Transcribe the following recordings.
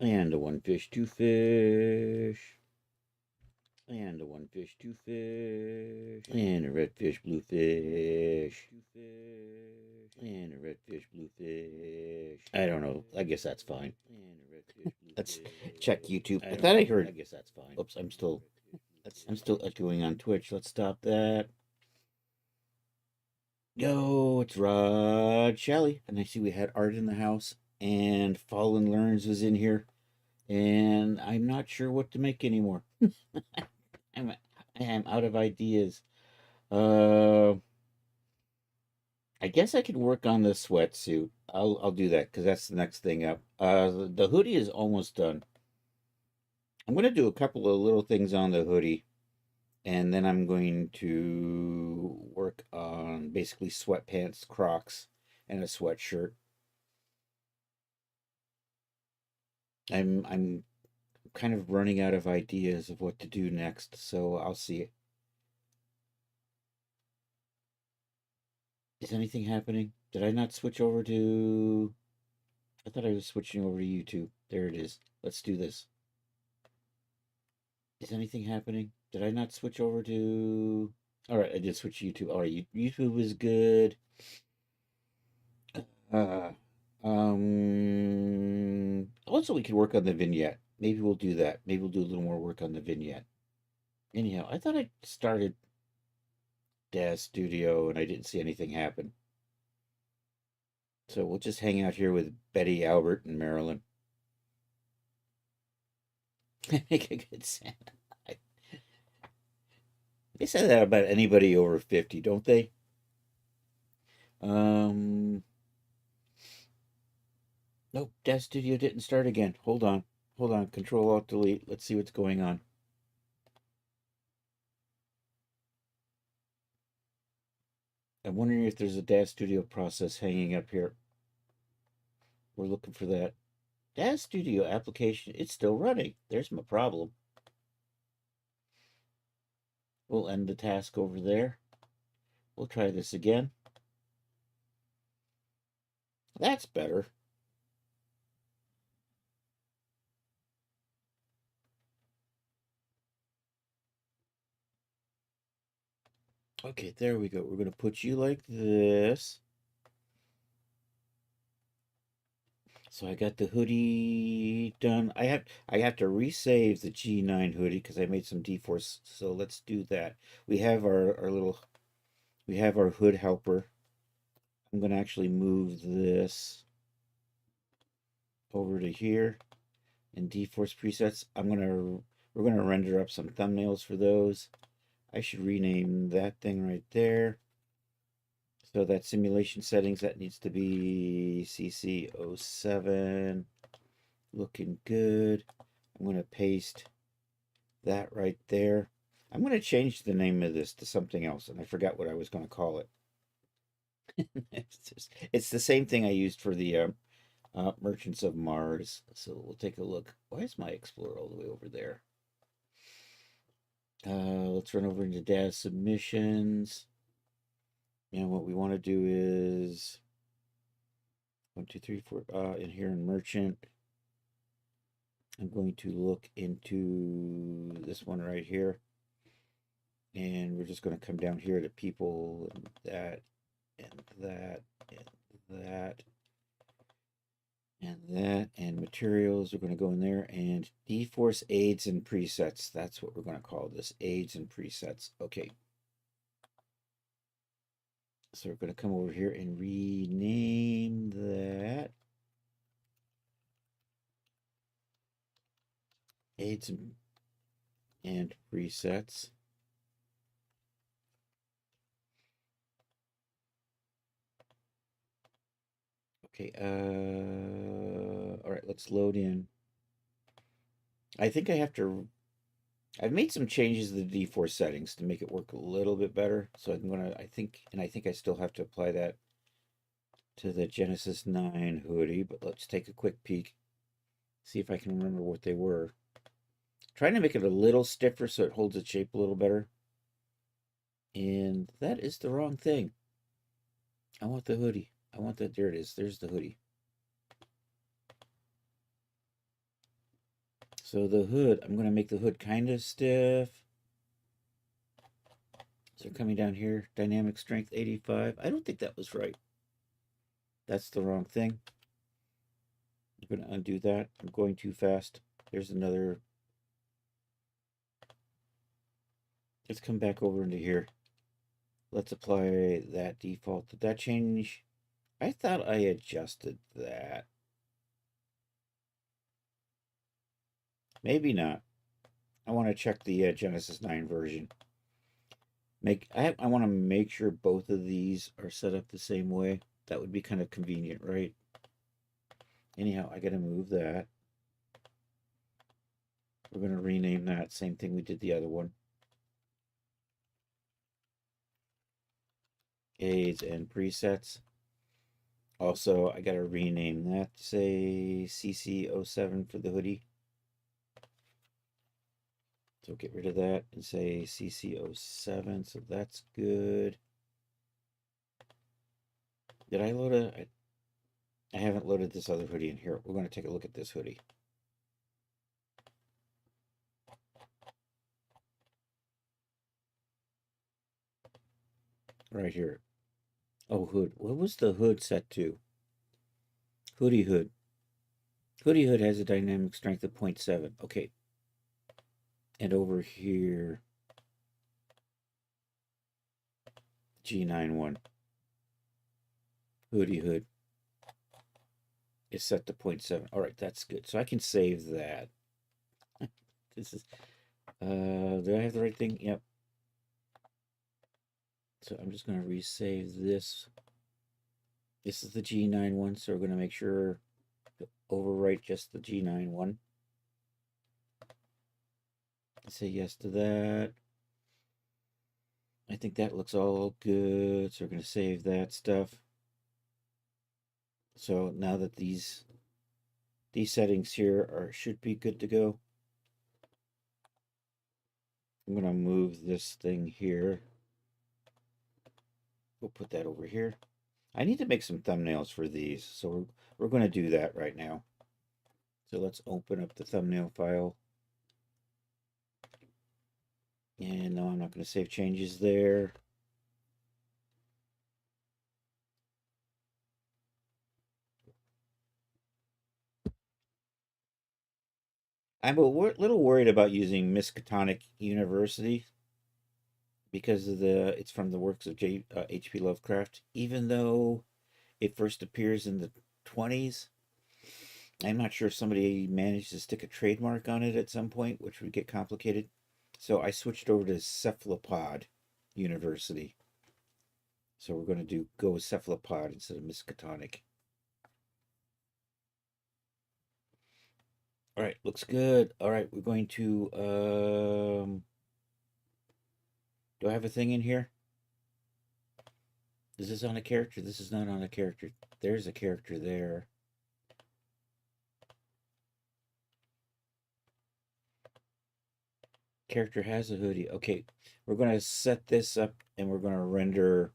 And a one fish, two fish. And a one fish, two fish. And a red fish, blue fish. And a red fish, blue fish. I don't know. I guess that's fine. Let's check YouTube. I thought I heard. I guess that's fine. Oops, I'm still echoing on Twitch. Let's stop that. Yo, it's Rod Shelley. And I see we had Art in the house. And Fallen Learns is in here. And I'm not sure what to make anymore. I am out of ideas. Uh, I guess I could work on the sweatsuit. I'll do that because that's the next thing up. The hoodie is almost done. I'm gonna do a couple of little things on the hoodie, and then I'm going to work on basically sweatpants, Crocs, and a sweatshirt. I'm kind of running out of ideas of what to do next, so I'll see. Is anything happening? Did I not switch over to... I thought I was switching over to YouTube. There it is. Let's do this. Is anything happening? Did I not switch over to... All right, I did switch to YouTube. All right, YouTube is good. Also, we could work on the vignette. Maybe we'll do that. Maybe we'll do a little more work on the vignette. Anyhow, I thought I started Daz Studio and I didn't see anything happen. So we'll just hang out here with Betty, Albert, and Marilyn. Make a good sound. They say that about anybody over 50, don't they? Nope, Daz Studio didn't start again. Hold on. Hold on. Control Alt Delete. Let's see what's going on. I'm wondering if there's a Daz Studio process hanging up here. We're looking for that. Daz Studio application, it's still running. There's my problem. We'll end the task over there. We'll try this again. That's better. Okay, there we go. We're going to put you like this. So I got the hoodie done. I have to resave the G9 hoodie because I made some D-Force. So let's do that. We have our hood helper. I'm going to actually move this over to here in D-Force presets. We're gonna render up some thumbnails for those. I should rename that thing right there. So that simulation settings, that needs to be CC07. Looking good. I'm going to paste that right there. I'm going to change the name of this to something else, and I forgot what I was going to call it. It's the same thing I used for the Merchants of Mars. So we'll take a look. Why is my Explorer all the way over there? Let's run over into Daz Submissions. And what we want to do is 1, 2, 3, 4 in here in Merchant. I'm going to look into this one right here. And we're just going to come down here to people and that and that and that and that and materials. We're going to go in there and D-Force aids and presets. That's what we're going to call this, aids and presets. Okay. So we're going to come over here and rename that aids and presets. Okay, all right, let's load in. I think I've made some changes to the D-Force settings to make it work a little bit better. So I think I still have to apply that to the Genesis 9 hoodie, but let's take a quick peek. See if I can remember what they were. Trying to make it a little stiffer so it holds its shape a little better. And that is the wrong thing. I want the hoodie. There it is. There's the hoodie. So the hood, I'm going to make the hood kind of stiff. So coming down here, dynamic strength 85. I don't think that was right. That's the wrong thing. I'm going to undo that. I'm going too fast. There's another. Let's come back over into here. Let's apply that default. Did that change? I thought I adjusted that. Maybe not. I want to check the Genesis 9 version. I want to make sure both of these are set up the same way. That would be kind of convenient, right? Anyhow, I got to move that. We're going to rename that. Same thing we did the other one. Aids and presets. Also, I got to rename that, say CC07 for the hoodie. So get rid of that and say CC07. So that's good. Did I load a... I haven't loaded this other hoodie in here. We're going to take a look at this hoodie. Right here. Oh, hood. What was the hood set to? Hoodie hood. Hoodie hood has a dynamic strength of 0.7. Okay. And over here, G91. Hoodie hood is set to 0.7. All right, that's good. So I can save that. This is, do I have the right thing? Yep. So I'm just going to resave this. This is the G91, so we're going to make sure to overwrite just the G91. Say yes to that. I think that looks all good, so we're going to save that stuff. So now that these settings here should be good to go. I'm going to move this thing here. We'll put that over here. I need to make some thumbnails for these, so we're going to do that right now. So let's open up the thumbnail file. And no, I'm not going to save changes there. I'm a little worried about using Miskatonic University because of it's from the works of H.P. Lovecraft. Even though it first appears in the 20s, I'm not sure if somebody managed to stick a trademark on it at some point, which would get complicated. So I switched over to Cephalopod University. So we're going to go with Cephalopod instead of Miskatonic. All right, looks good. All right, we're going to, do I have a thing in here? Is this on a character? This is not on a character. There's a character there. Character has a hoodie. Okay, we're going to set this up and we're going to render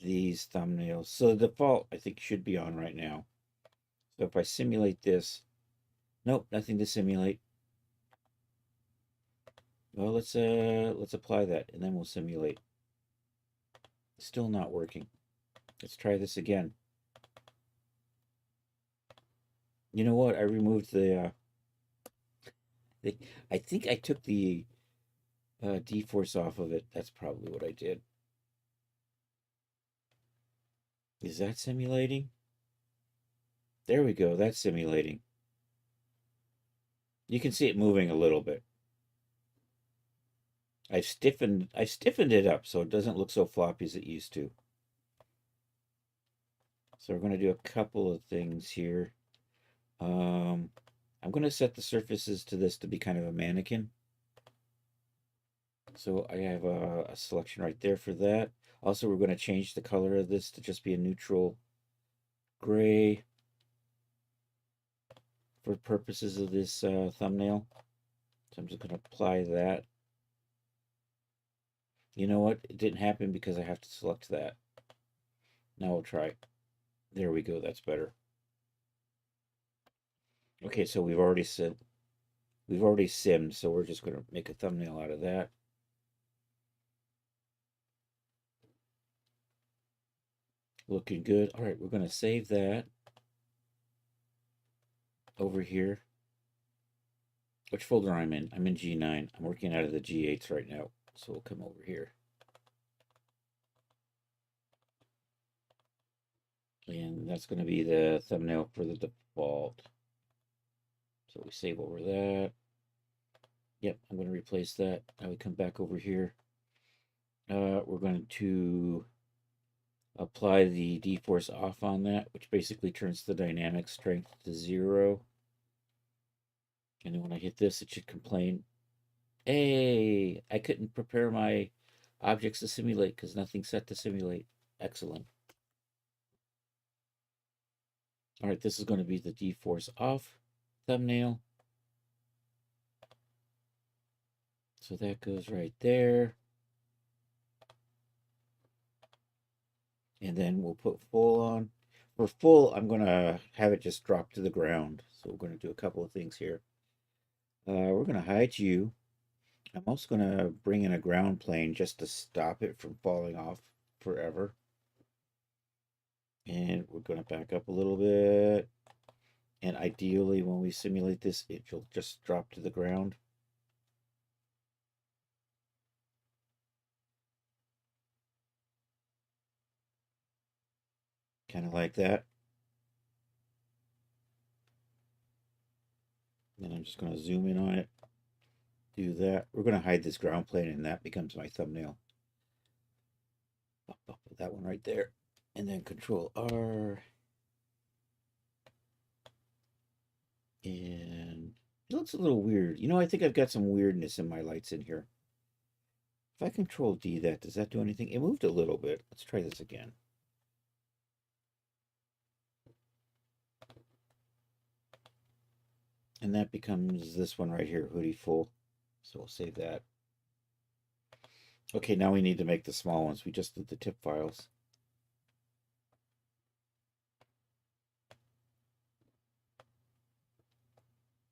these thumbnails. So the default, I think, should be on right now. So if I simulate this, nope, nothing to simulate. Well, let's apply that and then we'll simulate. Still not working. Let's try this again. You know what? I removed I think I took the D-force off of it. That's probably what I did. Is that simulating? There we go. That's simulating. You can see it moving a little bit. I stiffened it up so it doesn't look so floppy as it used to. So we're going to do a couple of things here. I'm going to set the surfaces to this to be kind of a mannequin. So I have a selection right there for that. Also, we're going to change the color of this to just be a neutral gray for purposes of this thumbnail. So I'm just going to apply that. You know what? It didn't happen because I have to select that. Now we'll try. There we go. That's better. Okay, so we've already set. We've already simmed, so we're just going to make a thumbnail out of that. Looking good. All right, we're going to save that over here. Which folder I'm in? I'm in G9. I'm working out of the G8s right now, so we'll come over here. And that's going to be the thumbnail for the default. So we save over that. Yep, I'm going to replace that. Now we come back over here. We're going to apply the D-force off on that, which basically turns the dynamic strength to 0. And then when I hit this, it should complain, hey, I couldn't prepare my objects to simulate because nothing's set to simulate. Excellent. All right, this is going to be the D-force off thumbnail. So that goes right there. And then we'll put full on. For full, I'm going to have it just drop to the ground. So we're going to do a couple of things here. We're going to hide you. I'm also going to bring in a ground plane just to stop it from falling off forever. And we're going to back up a little bit. And ideally, when we simulate this, it will just drop to the ground. Kind of like that. And I'm just going to zoom in on it. Do that. We're going to hide this ground plane, and that becomes my thumbnail. Put that one right there. And then Control R. And it looks a little weird. You know, I think I've got some weirdness in my lights in here. If I Control D that, does that do anything? It moved a little bit. Let's try this again. And that becomes this one right here, Hoodie Full. So we'll save that. Okay, now we need to make the small ones. We just did the tip files.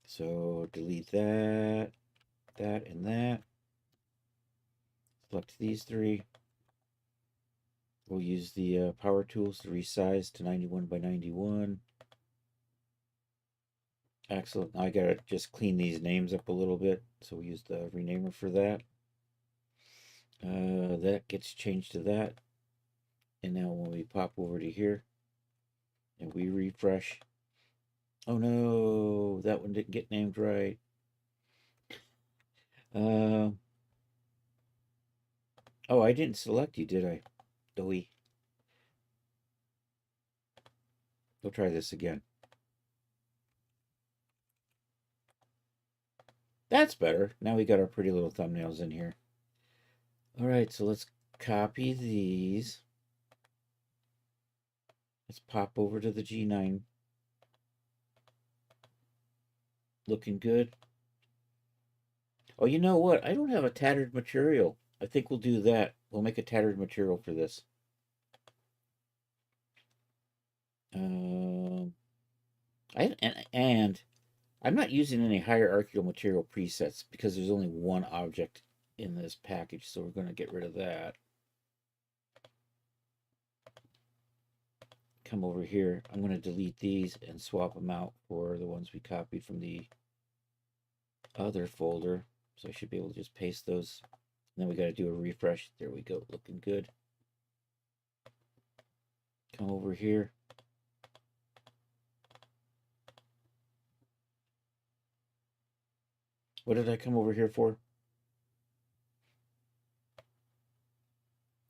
So delete that, that, and that. Select these three. We'll use the power tools to resize to 91 by 91. Excellent. Now I gotta just clean these names up a little bit. So we use the renamer for that. That gets changed to that. And now when we pop over to here and we refresh. Oh no, that one didn't get named right. Oh, I didn't select you, did I? Doey. We'll try this again. That's better. Now we got our pretty little thumbnails in here. All right, so let's copy these. Let's pop over to the G9. Looking good. Oh, you know what? I don't have a tattered material. I think we'll do that. We'll make a tattered material for this. And I'm not using any hierarchical material presets because there's only one object in this package, so we're going to get rid of that. Come over here. I'm going to delete these and swap them out for the ones we copied from the other folder. So I should be able to just paste those. And then we got to do a refresh. There we go. Looking good. Come over here. What did I come over here for?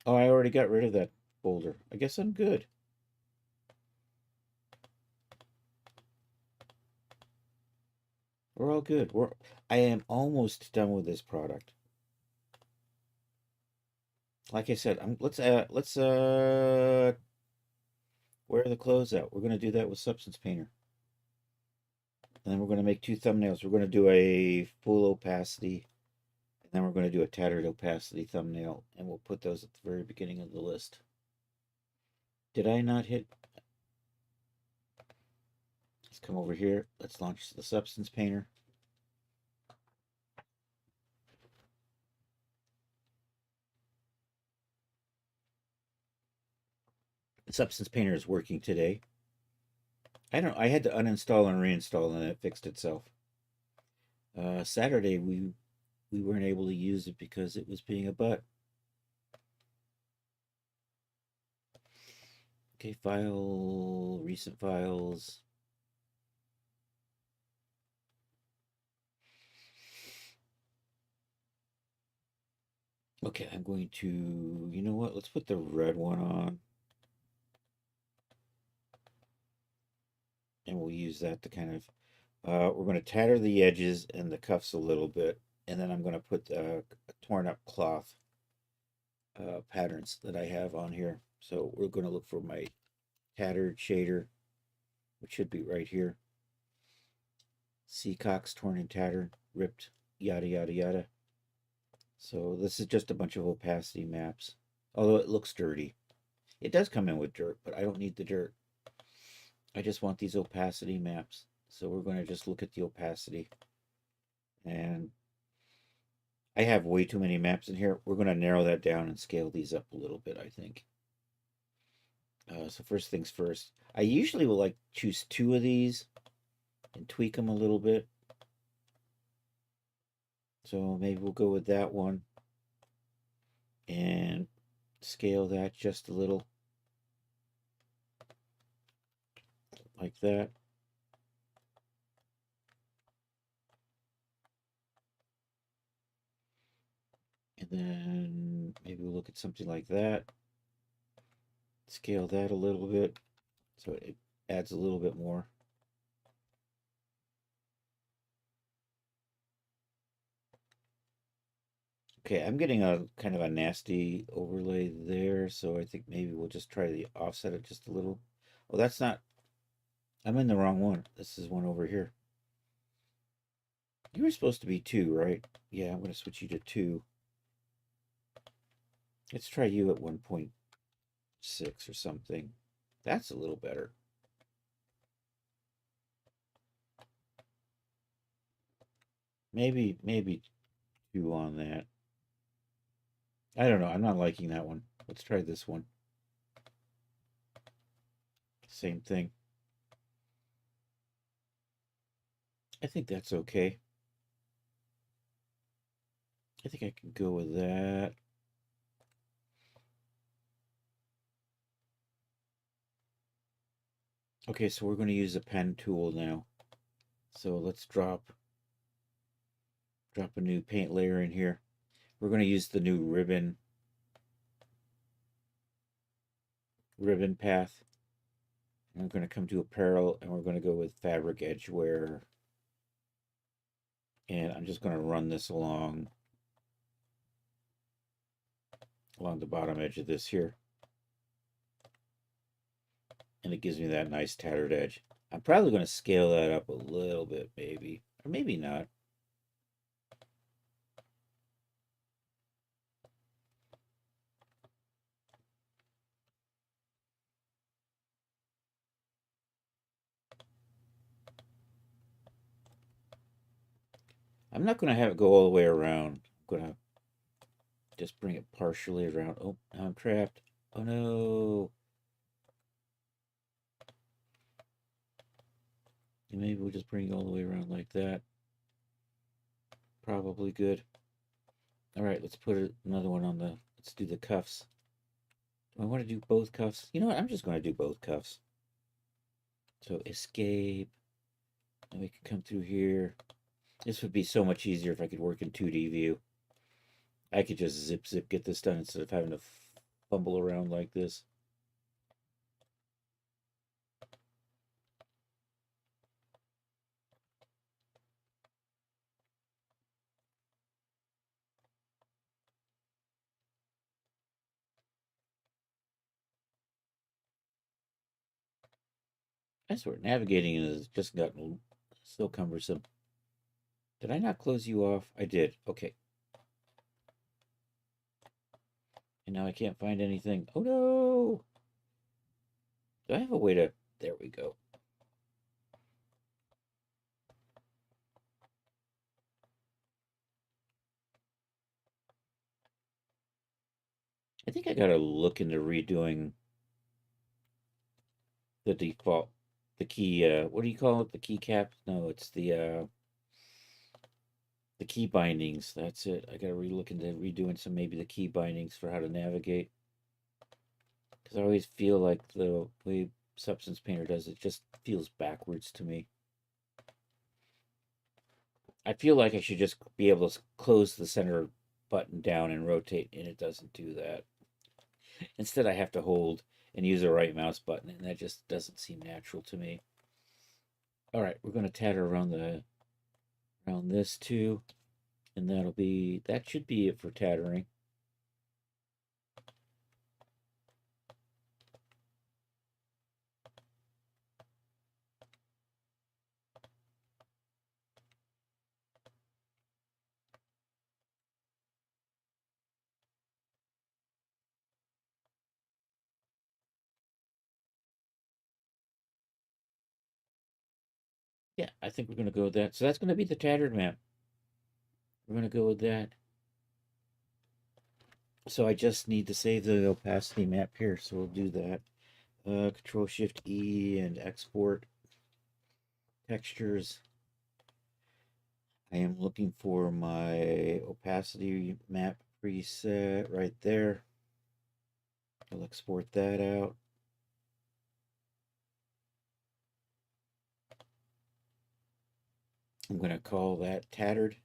Oh, I already got rid of that folder. I guess I'm good. We're all good. I am almost done with this product. Like I said, let's wear the clothes out. We're gonna do that with Substance Painter. And then we're gonna make two thumbnails. We're gonna do a full opacity, and then we're gonna do a tattered opacity thumbnail, and we'll put those at the very beginning of the list. Did I not hit? Let's come over here. Let's launch the Substance Painter. The Substance Painter is working today. I don't. I had to uninstall and reinstall, and it fixed itself. Saturday we weren't able to use it because it was being a butt. Okay, file, recent files. Okay, I'm going to, you know what? Let's put the red one on. And we'll use that to kind of, we're going to tatter the edges and the cuffs a little bit. And then I'm going to put torn up cloth patterns that I have on here. So we're going to look for my tattered shader, which should be right here. Seacocks, torn and tattered, ripped, yada, yada, yada. So this is just a bunch of opacity maps, although it looks dirty. It does come in with dirt, but I don't need the dirt. I just want these opacity maps. So we're going to just look at the opacity. And I have way too many maps in here. We're going to narrow that down and scale these up a little bit, I think. So first things first. I usually will like choose 2 of these and tweak them a little bit. So maybe we'll go with that one and scale that just a little, like that. And then maybe we'll look at something like that. Scale that a little bit so it adds a little bit more. Okay, I'm getting a kind of a nasty overlay there, so I think maybe we'll just try to offset it just a little. Oh, that's not, I'm in the wrong one. This is one over here. You were supposed to be 2, right? Yeah, I'm going to switch you to 2. Let's try you at 1.6 or something. That's a little better. Maybe 2 on that. I don't know. I'm not liking that one. Let's try this one. Same thing. I think that's okay. I think I can go with that. Okay, so we're going to use a pen tool now. So let's drop a new paint layer in here. We're going to use the new ribbon path. And we're going to come to apparel and we're going to go with fabric edgeware. And I'm just going to run this along the bottom edge of this here. And it gives me that nice tattered edge. I'm probably going to scale that up a little bit, maybe. Or maybe not. I'm not going to have it go all the way around. I'm going to just bring it partially around. Oh, now I'm trapped. Oh no. And maybe we'll just bring it all the way around like that. Probably good. All right, let's put another one on the, let's do the cuffs. Do I want to do both cuffs? You know what? I'm just going to do both cuffs. So escape. And we can come through here. This would be so much easier if I could work in 2D view. I could just zip get this done instead of having to fumble around like this. I swear, navigating has just gotten so cumbersome. Did I not close you off? I did. Okay. And now I can't find anything. Oh no! Do I have a way to... There we go. I think I gotta look into redoing the default, the key, what do you call it? The keycap? No, it's the key bindings. That's it. I gotta look into redoing some, maybe the key bindings for how to navigate. Because I always feel like the way Substance Painter does it just feels backwards to me. I feel like I should just be able to close the center button down and rotate, and it doesn't do that. Instead, I have to hold and use the right mouse button, and that just doesn't seem natural to me. All right, we're going to tatter around this too, and that should be it for tattering. Yeah, I think we're going to go with that. So that's going to be the tattered map. We're going to go with that. So I just need to save the opacity map here, so we'll do that. Control Shift E and export textures. I am looking for my opacity map preset right there. I'll export that out. I'm going to call that tattered.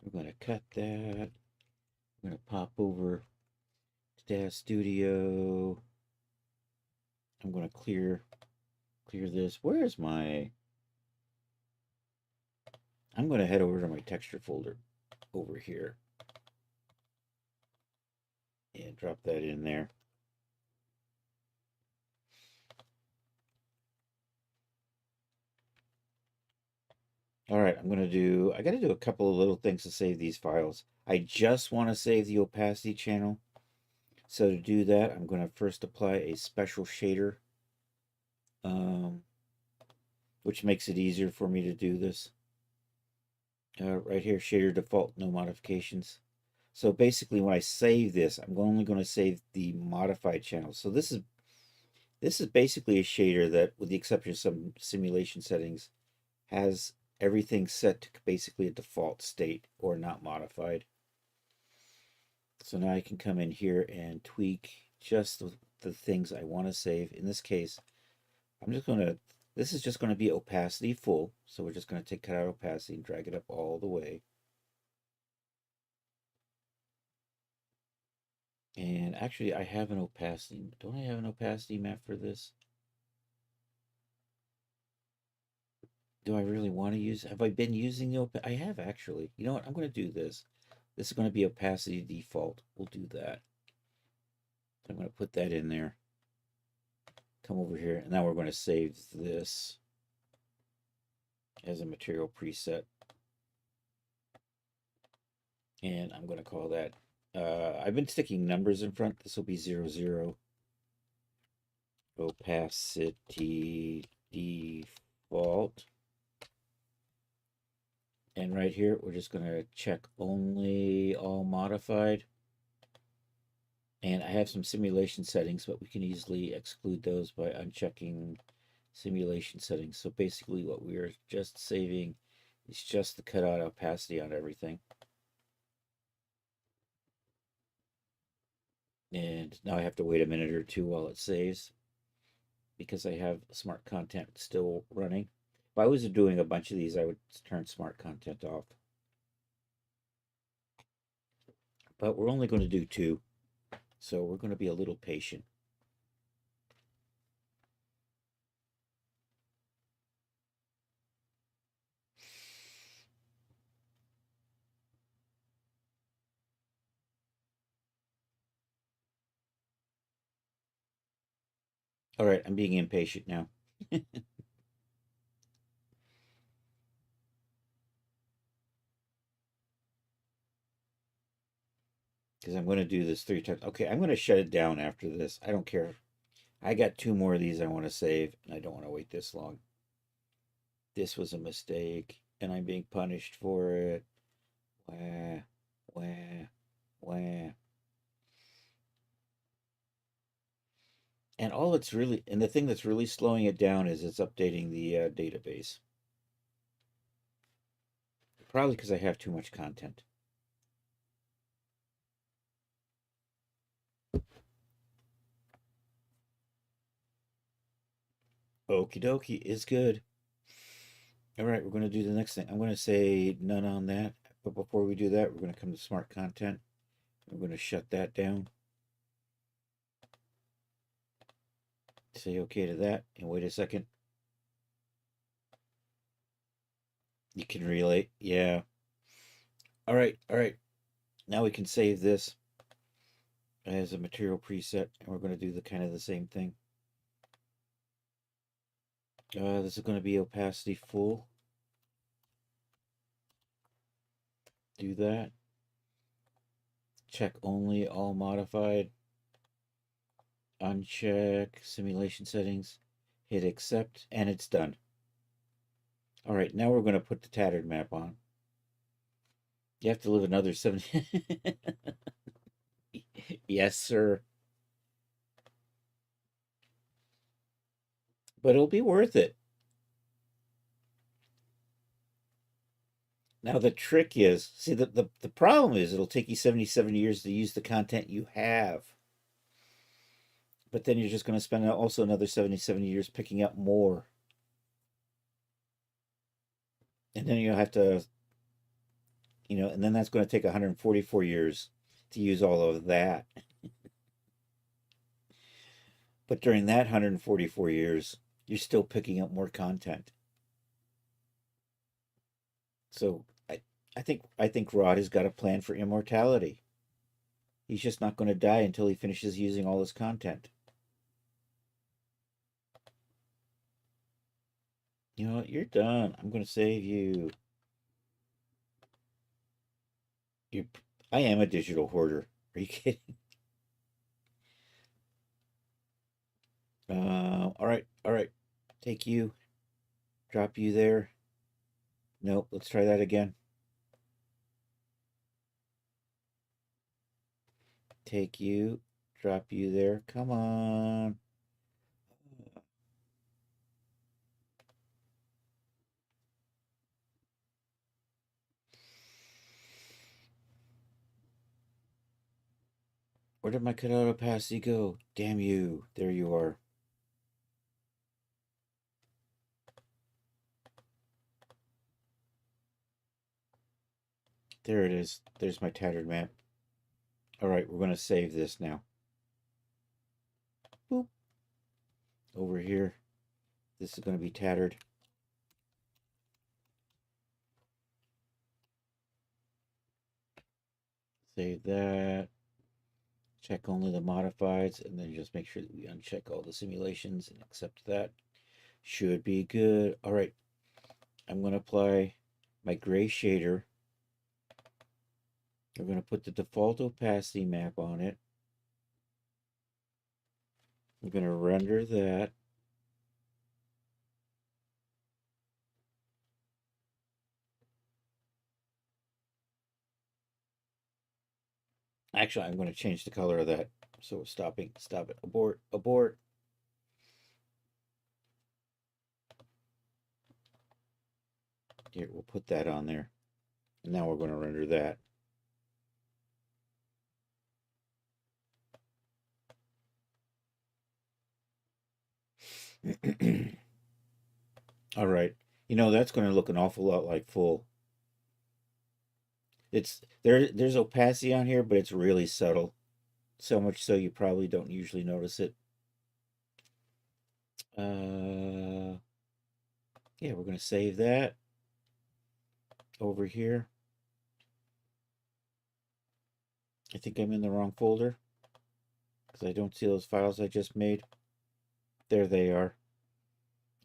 I'm going to cut that. I'm going to pop over to Dash Studio. I'm going to clear this. Where's my... I'm going to head over to my texture folder over here and drop that in there. All right, I got to do a couple of little things to save these files. I just want to save the opacity channel. So to do that, I'm going to first apply a special shader, which makes it easier for me to do this. Right here, shader default, no modifications. So basically, when I save this, I'm only going to save the modified channel. So this is basically a shader that, with the exception of some simulation settings, has everything set to basically a default state or not modified. So now I can come in here and tweak just the things I want to save. In this case, this is just going to be opacity full. So we're just going to cut out opacity and drag it up all the way. And actually, I have an opacity. Don't I have an opacity map for this? Do I really want to use? Have I been using the I have actually. You know what? I'm going to do this. This is going to be opacity default. We'll do that. I'm going to put that in there. Come over here, and now we're going to save this as a material preset. And I'm going to call that, I've been sticking numbers in front. This will be 00. Opacity default. And right here, we're just going to check only all modified. And I have some simulation settings, but we can easily exclude those by unchecking simulation settings. So basically what we are just saving is just the cutout opacity on everything. And now I have to wait a minute or two while it saves because I have smart content still running. If I was doing a bunch of these, I would turn smart content off. But we're only going to do 2, so we're going to be a little patient. All right, I'm being impatient now. Because I'm going to do this 3 times. Okay, I'm going to shut it down after this. I don't care. I got 2 more of these I want to save, and I don't want to wait this long. This was a mistake, and I'm being punished for it. Wah, wah, wah. And all it's really, and the thing that's really slowing it down is it's updating the database. Probably because I have too much content. Okie dokie is good. All right, we're going to do the next thing. I'm going to say none on that. But before we do that, we're going to come to smart content. We're going to shut that down. Say okay to that. And wait a second. You can relate. Yeah. All right. All right. Now we can save this as a material preset. And we're going to do the kind of the same thing. This is going to be opacity full. Do that. Check only, all modified. Uncheck simulation settings. Hit accept, and it's done. All right, now we're going to put the tattered map on. You have to live another 70. Yes, sir. But it'll be worth it. Now the trick is, see, the problem is it'll take you 77 years to use the content you have. But then you're just going to spend also another 77 years picking up more. And then you'll have to, and then that's going to take 144 years to use all of that. But during that 144 years, you're still picking up more content. So I think Rod has got a plan for immortality. He's just not going to die until he finishes using all his content. You know what? You're done. I'm going to save you. I am a digital hoarder. Are you kidding? All right, all right. Take you. Drop you there. Nope, let's try that again. Take you. Drop you there. Come on. Where did my cutout opacity go? Damn you. There you are. There it is. There's my tattered map. All right, we're going to save this now. Boop. Over here. This is going to be tattered. Save that. Check only the modifieds, and then just make sure that we uncheck all the simulations and accept that. Should be good. All right. I'm going to apply my gray shader. We're going to put the default opacity map on it. I'm going to render that. Actually, I'm going to change the color of that. So we're stopping. Stop it. Abort. Abort. Here, we'll put that on there. And now we're going to render that. All right. That's going to look an awful lot like full. There's opacity on here, but it's really subtle. So much so you probably don't usually notice it. Yeah, we're going to save that over here. I think I'm in the wrong folder because I don't see those files I just made. There they are.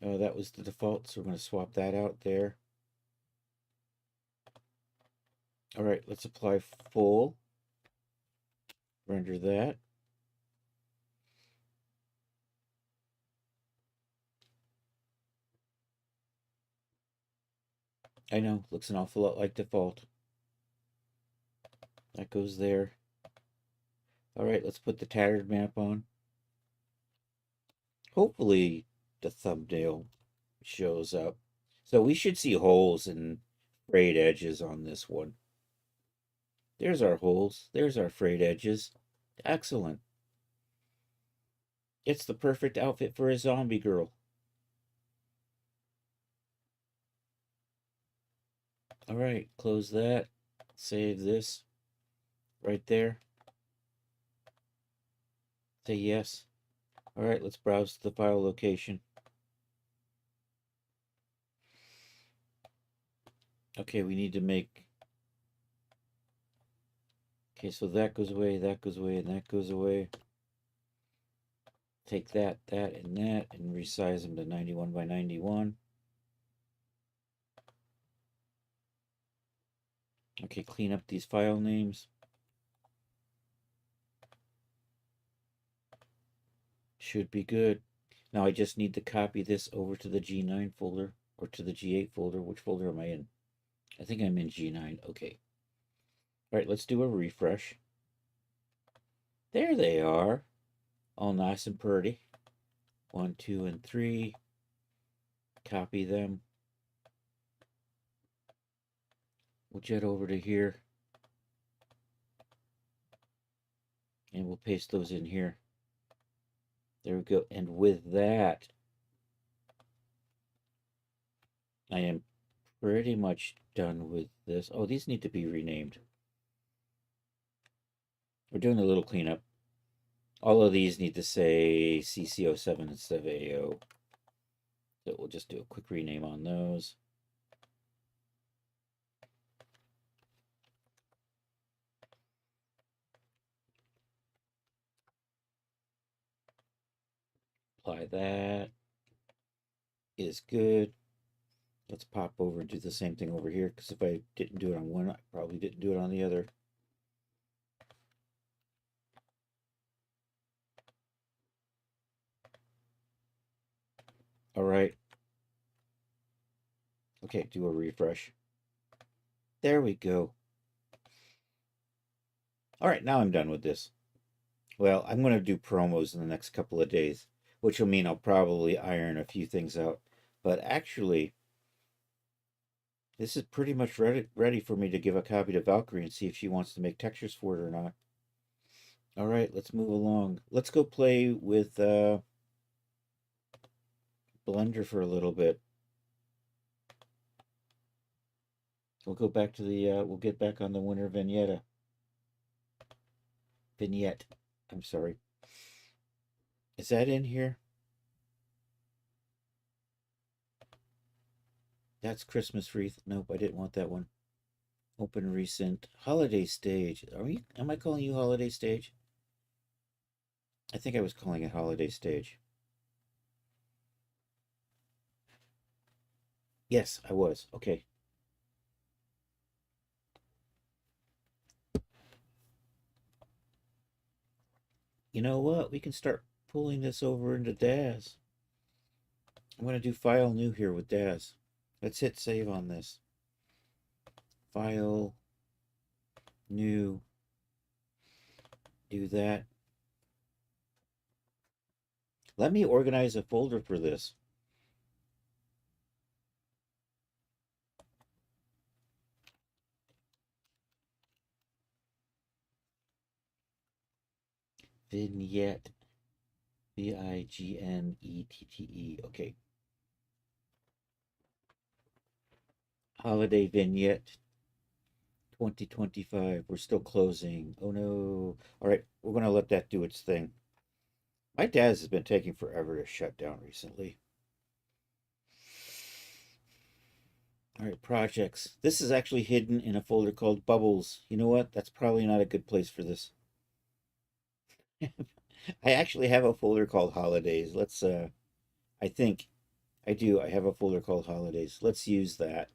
That was the default, so we're going to swap that out there. All right, let's apply full. Render that. I know, looks an awful lot like default. That goes there. All right, let's put the tattered map on. Hopefully the thumbnail shows up. So we should see holes and frayed edges on this one. There's our holes. There's our frayed edges. Excellent. It's the perfect outfit for a zombie girl. All right, close that. Save this right there. Say yes. All right, let's browse the file location. Okay, we need to make... Okay, so that goes away, that goes away, and that goes away. Take that, and resize them to 91 by 91. Okay, clean up these file names. Should be good. Now I just need to copy this over to the G9 folder or to the G8 folder. Which folder am I in? I think I'm in G9. Okay. All right, let's do a refresh. There they are. All nice and pretty. 1, 2, and 3. Copy them. We'll jet over to here. And we'll paste those in here. There we go. And with that, I am pretty much done with this. Oh, these need to be renamed. We're doing a little cleanup. All of these need to say CC07 instead of AO. So we'll just do a quick rename on those. Apply that. Is good. Let's pop over and do the same thing over here, because if I didn't do it on one, I probably didn't do it on the other. All right. Okay, do a refresh. There we go. All right, now I'm done with this. Well, I'm going to do promos in the next couple of days, which will mean I'll probably iron a few things out. But actually, this is pretty much ready for me to give a copy to Valkyrie and see if she wants to make textures for it or not. All right, let's move along. Let's go play with Blender for a little bit. We'll go back to the, we'll get back on the winter vignette. I'm sorry. Is that in here? That's Christmas wreath. Nope, I didn't want that one. Open recent. Holiday stage. Am I calling you holiday stage? I think I was calling it holiday stage. Yes, I was. Okay. You know what? We can start pulling this over into Daz. I'm going to do file new here with Daz. Let's hit save on this. File new. Do that. Let me organize a folder for this. Vignette. Vignette. Okay. Holiday vignette 2025. We're still closing. Oh no. All right, we're going to let that do its thing. My Daz has been taking forever to shut down recently. All right, projects. This is actually hidden in a folder called Bubbles. You know what? That's probably not a good place for this. I actually have a folder called Holidays. Let's, I think I do. I have a folder called Holidays. Let's use that.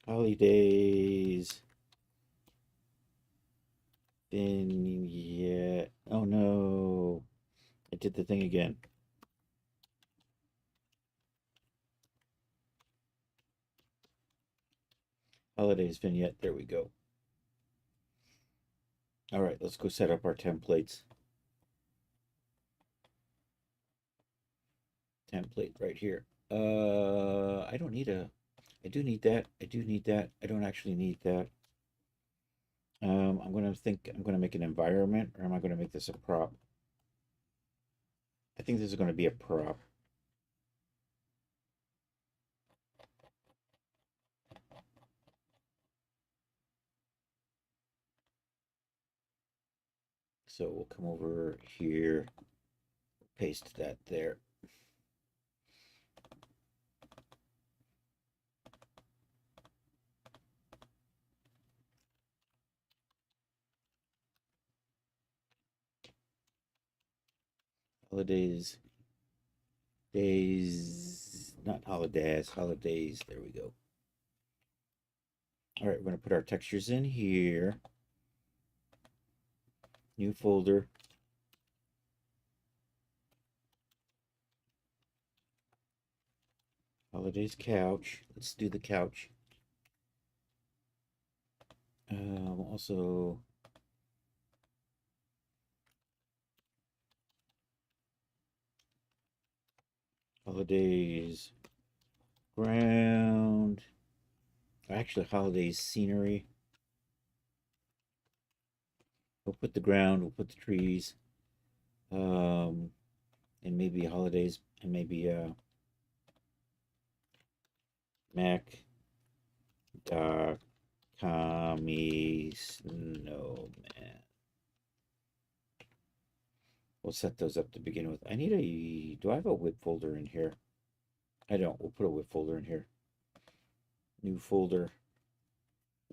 Holidays. Vignette. Oh no. I did the thing again. Holidays vignette. There we go. All right, let's go set up our templates. Template right here. I don't need a, I do need that. I do need that. I don't actually need that. I'm gonna make an environment, or am I gonna make this a prop? I think this is gonna be a prop. So we'll come over here, paste that there. Holidays, days, not holidays, holidays. There we go. All right, we're going to put our textures in here. New folder. Holidays couch. Let's do the couch. Also, holidays ground. Actually, holidays scenery. We'll put the ground. We'll put the trees. And maybe holidays, and maybe Mac Doc Kami Snowman. We'll set those up to begin with. I need a, do I have a whip folder in here? I don't. We'll put a whip folder in here. New folder.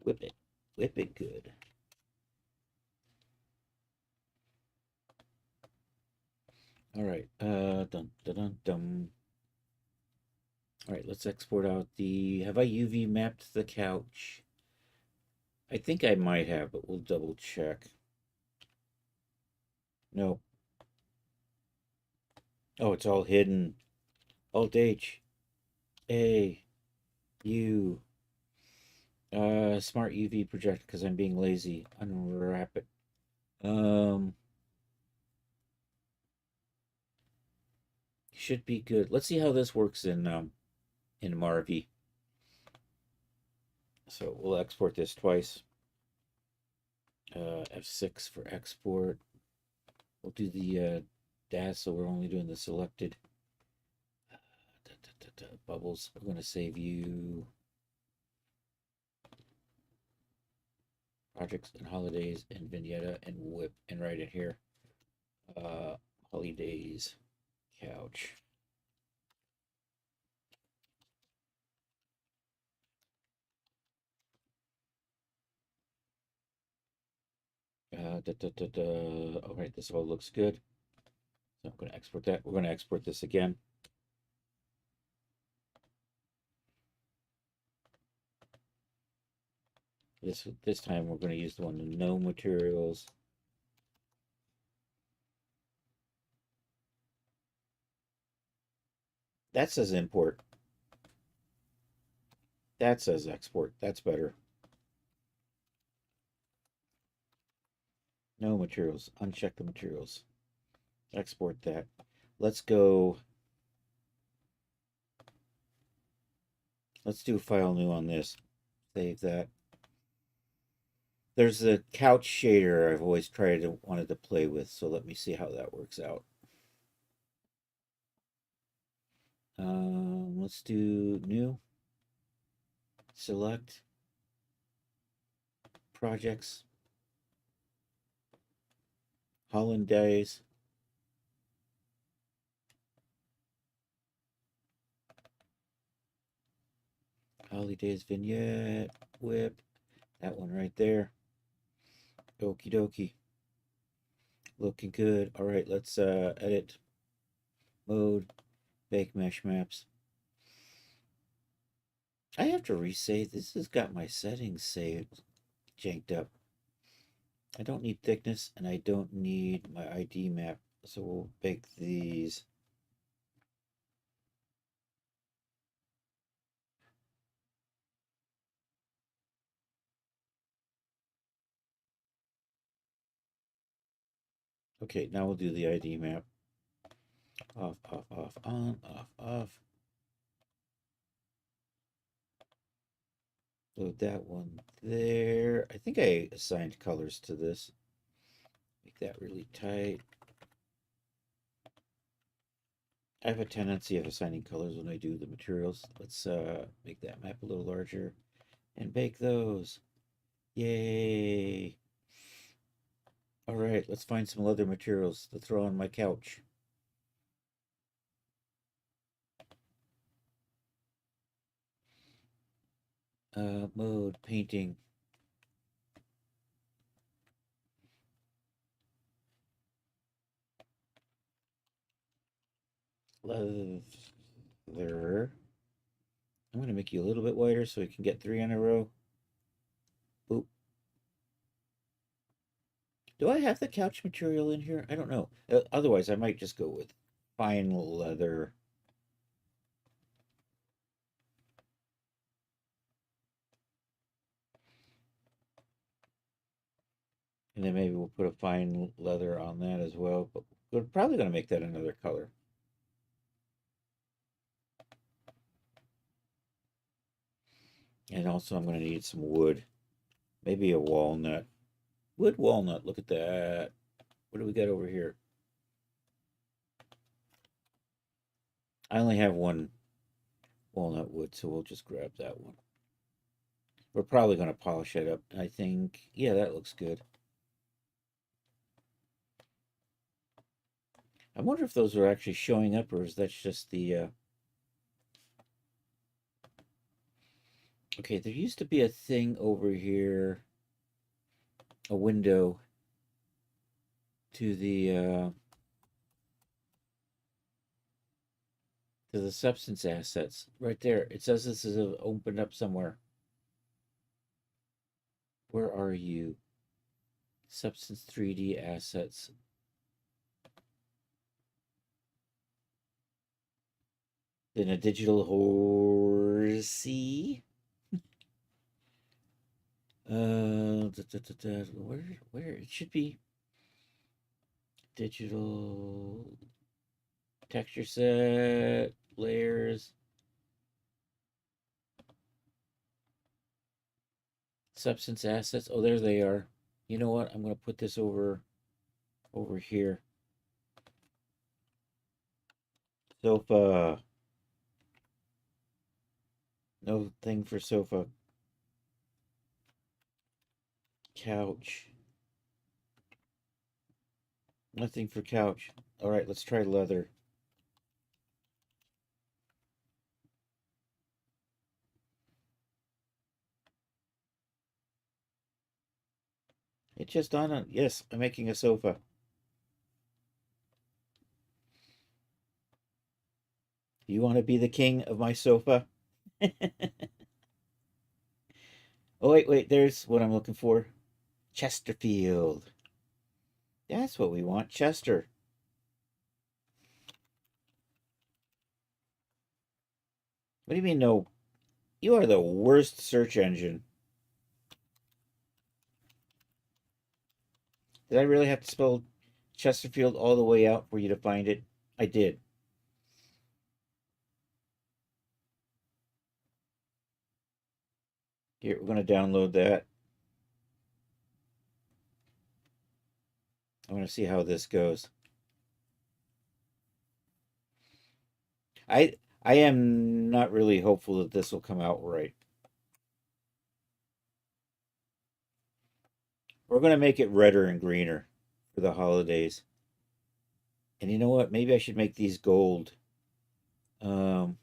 Whip it. Whip it good. All right. Dun, dun, dun, dun. All right, let's export out the, have I UV mapped the couch? I think I might have, but we'll double check. No. Oh, it's all hidden. Alt H. A. U. Smart UV project because I'm being lazy. Unwrap it. Should be good. Let's see how this works in Marvy. So we'll export this twice. F6 for export. We'll do the DAS, so we're only doing the selected bubbles. We're going to save you projects and holidays and vignetta and whip and write it here. Holidays couch. All right, this all looks good. So I'm going to export that. We're going to export this again. This time we're going to use the one with no materials. That says import. That says export. That's better. No materials. Uncheck the materials. Export that. Let's go. Let's do file new on this. Save that. There's a couch shader I've always wanted to play with, so let me see how that works out. Let's do new. Select projects. Holland Days. Holidays vignette, whip, that one right there. Okie dokie. Looking good. All right, let's edit mode, bake mesh maps. I have to resave. This has got my settings saved, janked up. I don't need thickness and I don't need my ID map. So we'll bake these. Okay, now we'll do the ID map. Off, off, off, on, off, off. Load that one there. I think I assigned colors to this. Make that really tight. I have a tendency of assigning colors when I do the materials. Let's make that map a little larger and bake those. Yay! All right, let's find some leather materials to throw on my couch. Mode, painting. Leather. I'm going to make you a little bit wider so we can get 3 in a row. Boop. Do I have the couch material in here? I don't know. Otherwise, I might just go with fine leather. And then maybe we'll put a fine leather on that as well. But we're probably going to make that another color. And also I'm going to need some wood. Maybe a walnut. Wood walnut. Look at that. What do we got over here? I only have one walnut wood, so we'll just grab that one. We're probably going to polish it up. I think, yeah, that looks good. I wonder if those are actually showing up, or is that just the... Okay, there used to be a thing over here, a window to the substance assets. Right there. It says this is opened up somewhere. Where are you? Substance 3D assets. Then a digital horsey. Where it should be digital texture set layers, substance assets. Oh, there they are. You know what? I'm going to put this over here. Sofa. No thing for sofa. Couch. Nothing for couch. All right, let's try leather. It's just on. Yes, I'm making a sofa. You want to be the king of my sofa? Oh, wait. There's what I'm looking for. Chesterfield. That's what we want. Chester. What do you mean, no? You are the worst search engine. Did I really have to spell Chesterfield all the way out for you to find it? I did. Here, we're going to download that. I want to see how this goes. I I am not really hopeful that this will come out right. We're going to make it redder and greener for the holidays. And you know what? Maybe I should make these gold. Um,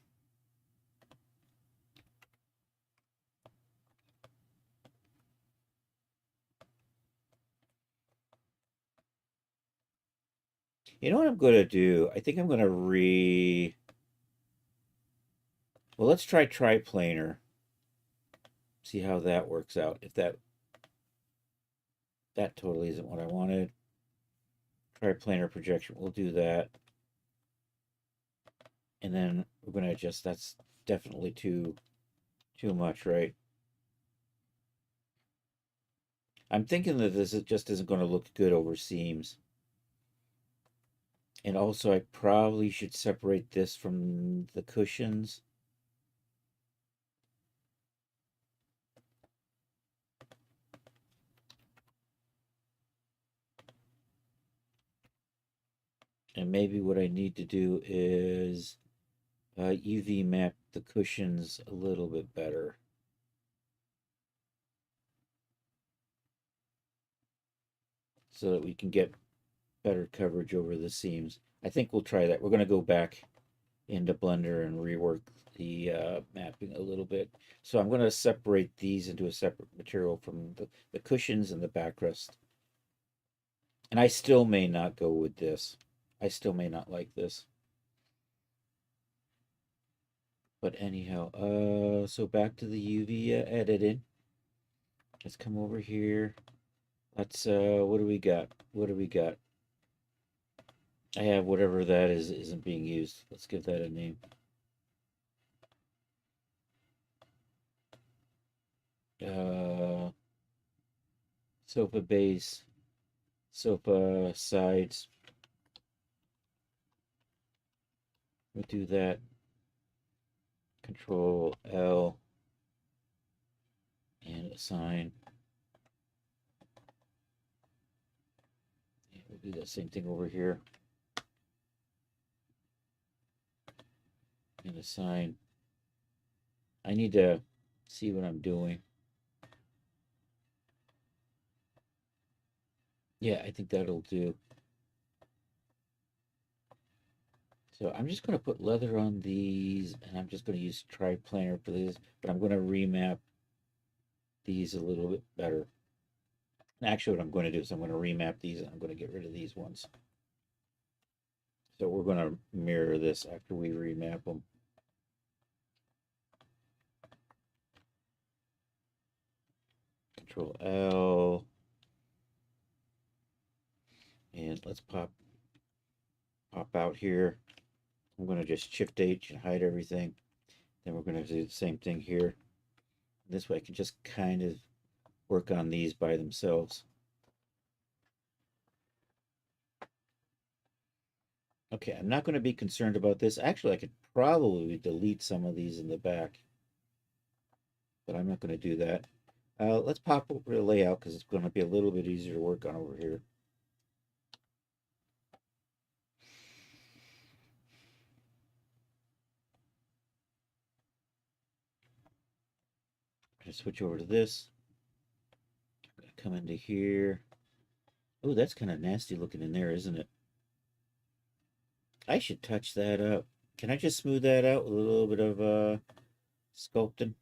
you know what I'm going to do? I think I'm going to Well, let's try triplanar. See how that works out. If that totally isn't what I wanted. Triplanar projection. We'll do that. And then we're going to adjust. That's definitely too much, right? I'm thinking that this just isn't going to look good over seams. And also I probably should separate this from the cushions. And maybe what I need to do is UV map the cushions a little bit better. So that we can get better coverage over the seams. I think we'll try that. We're going to go back into Blender and rework the mapping a little bit. So I'm going to separate these into a separate material from the cushions and the backrest. And I still may not go with this. I still may not like this. But anyhow, so back to the UV editing. Let's come over here. Let's, what do we got? What do we got? I have whatever that is isn't being used. Let's give that a name. Sofa base, sofa sides. We'll do that. Control L and assign. We'll do that same thing over here. And assign. I need to see what I'm doing. Yeah, I think that'll do. So I'm just going to put leather on these, and I'm just going to use triplanar for this, but I'm going to remap these a little bit better. And actually, what I'm going to do is I'm going to remap these, and I'm going to get rid of these ones. So we're going to mirror this after we remap them. Control L. And let's pop out here. I'm going to just Shift H and hide everything. Then we're going to do the same thing here. This way I can just kind of work on these by themselves. Okay, I'm not going to be concerned about this. Actually, I could probably delete some of these in the back, but I'm not going to do that. Let's pop over the layout because it's going to be a little bit easier to work on over here. I'm going to switch over to this. I'm going to come into here. Oh, that's kind of nasty looking in there, isn't it? I should touch that up. Can I just smooth that out with a little bit of sculpting?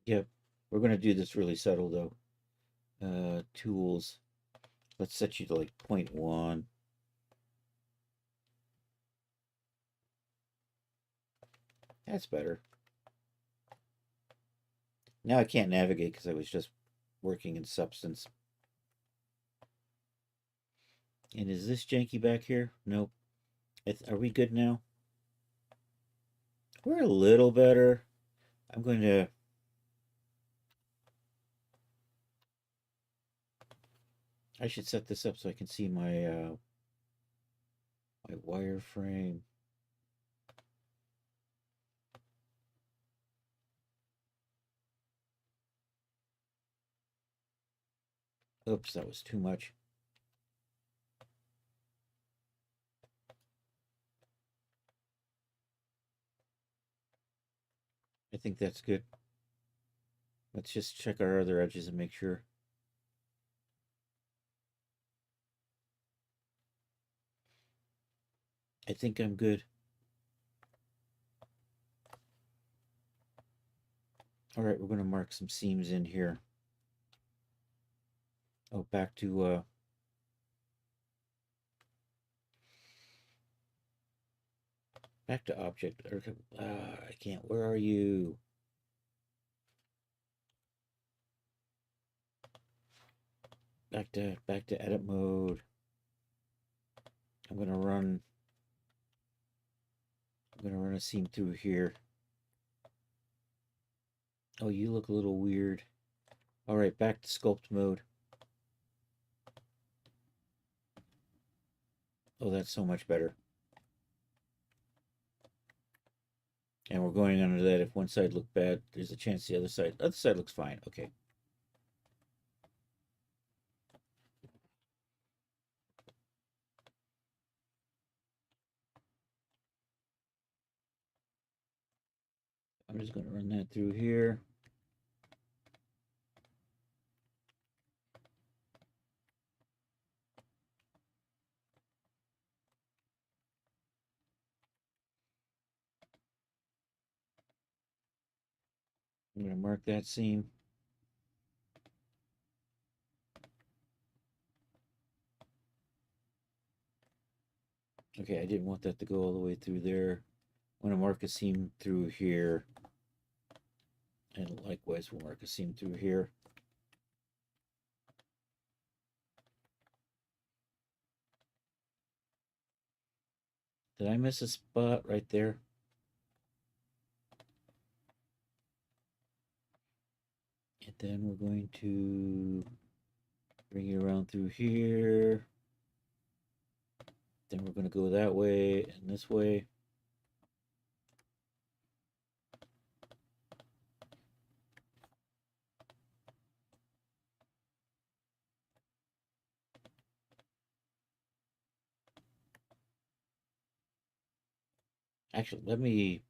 Yep. We're going to do this really subtle though. Tools. Let's set you to like 0.1. That's better. Now I can't navigate because I was just working in Substance. And is this janky back here? Nope. Are we good now? We're a little better. I'm going to... I should set this up so I can see my my wireframe. Oops, that was too much. I think that's good. Let's just check our other edges and make sure. I think I'm good. All right, we're going to mark some seams in here. Oh, back to object. I can't. Where are you? Back to edit mode. I'm gonna run a seam through here. Oh, you look a little weird. All right, back to sculpt mode. Oh, that's so much better. And we're going under that. If one side looked bad, there's a chance the other side looks fine. Okay. I'm just going to run that through here. I'm going to mark that seam. Okay, I didn't want that to go all the way through there. I'm going to mark a seam through here. And likewise, we'll mark a seam through here. Did I miss a spot right there? And then we're going to bring it around through here. Then we're going to go that way and this way. Actually, let me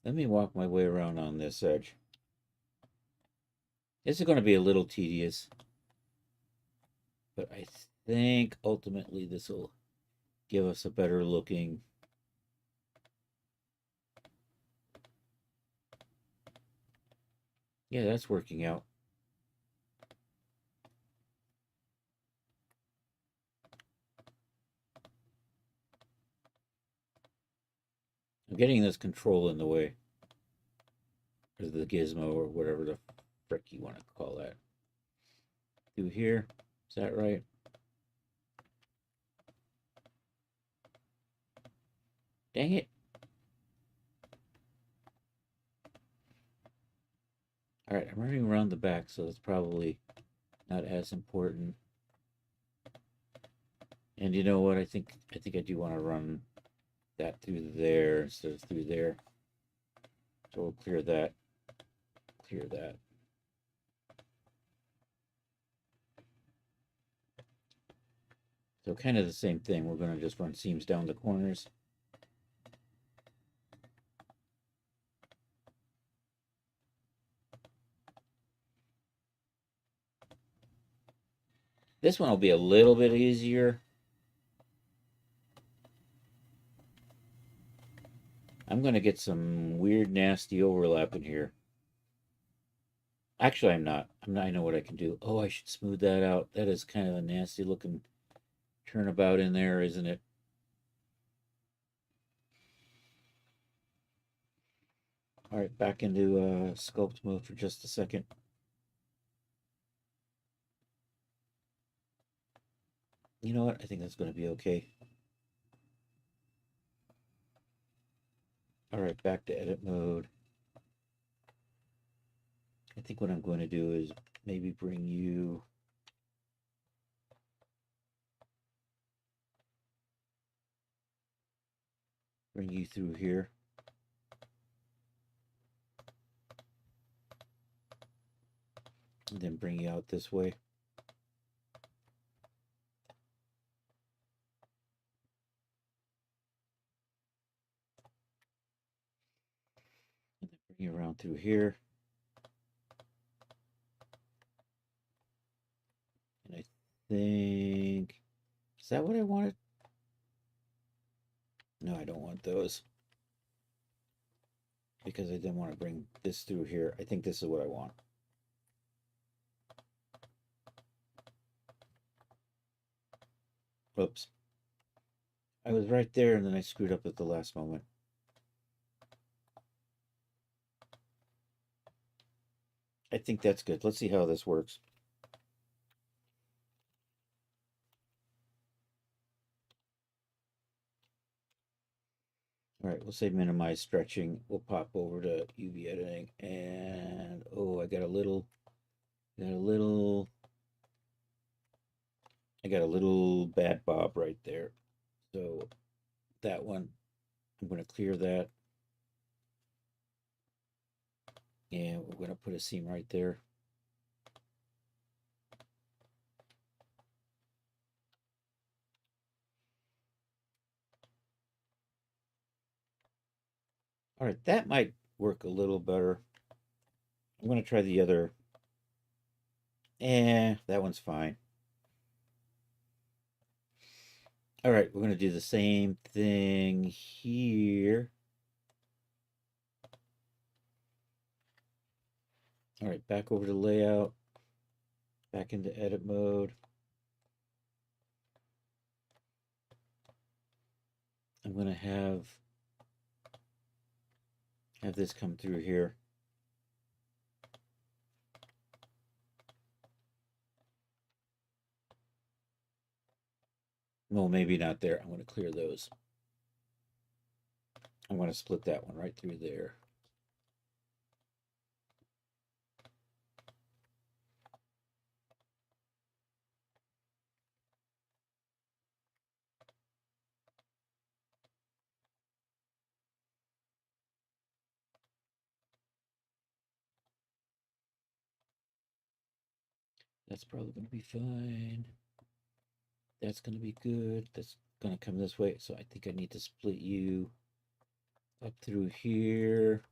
walk my way around on this edge. This is going to be a little tedious, but I think ultimately this will give us a better looking. Yeah, that's working out. I'm getting this control in the way. Or the gizmo or whatever the frick you want to call that. Through here. Is that right? Dang it. Alright, I'm running around the back, so it's probably not as important. And you know what? I think I do want to run that through there instead of through there. So we'll clear that. Clear that. So kind of the same thing. We're going to just run seams down the corners. This one will be a little bit easier. I'm going to get some weird, nasty overlap in here. Actually, I'm not. I know what I can do. Oh, I should smooth that out. That is kind of a nasty looking turnabout in there, isn't it? All right, back into sculpt mode for just a second. You know what? I think that's going to be okay. All right, back to edit mode. I think what I'm going to do is maybe bring you through here. And then bring you out this way. And then bring you around through here. And I think, is that what I wanted? No, I don't want those. Because I didn't want to bring this through here. I think this is what I want. Oops. I was right there and then I screwed up at the last moment. I think that's good. Let's see how this works. All right, we'll say minimize stretching. We'll pop over to UV editing, and oh, I got a little bad bob right there. So that one, I'm going to clear that. And we're going to put a seam right there. All right, that might work a little better. I'm going to try the other. That one's fine. All right, we're going to do the same thing here. All right, back over to layout, back into edit mode. I'm going to have this come through here. Well, maybe not there. I'm going to clear those. I'm going to split that one right through there. That's probably going to be fine. That's going to be good. That's going to come this way. So I think I need to split you up through here.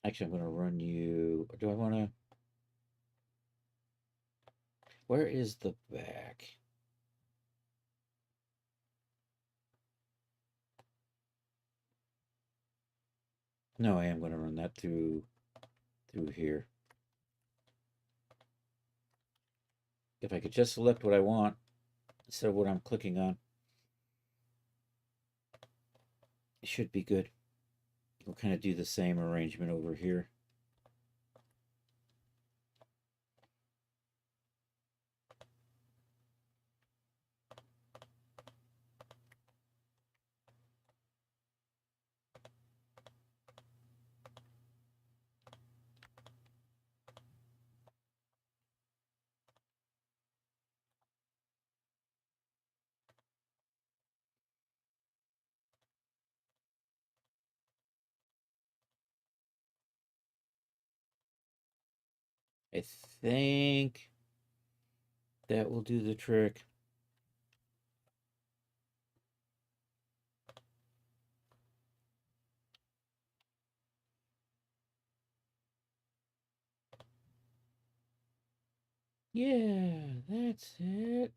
Actually, I'm going to run you. Or do I want to? Where is the back? No, I am going to run that through here. If I could just select what I want instead of what I'm clicking on, it should be good. We'll kind of do the same arrangement over here. I think that will do the trick. Yeah, that's it.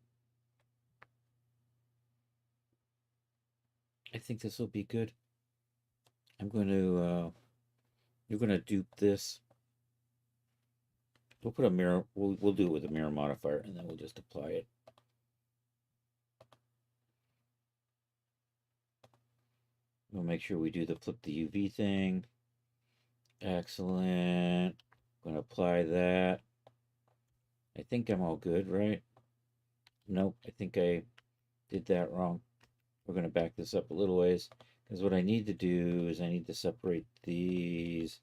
I think this will be good. I'm going to, you're going to dupe this. We'll put a mirror, we'll do it with a mirror modifier, and then we'll just apply it. We'll make sure we do the flip the UV thing. Excellent. I'm going to apply that. I think I'm all good, right? Nope, I think I did that wrong. We're going to back this up a little ways, because what I need to do is I need to separate these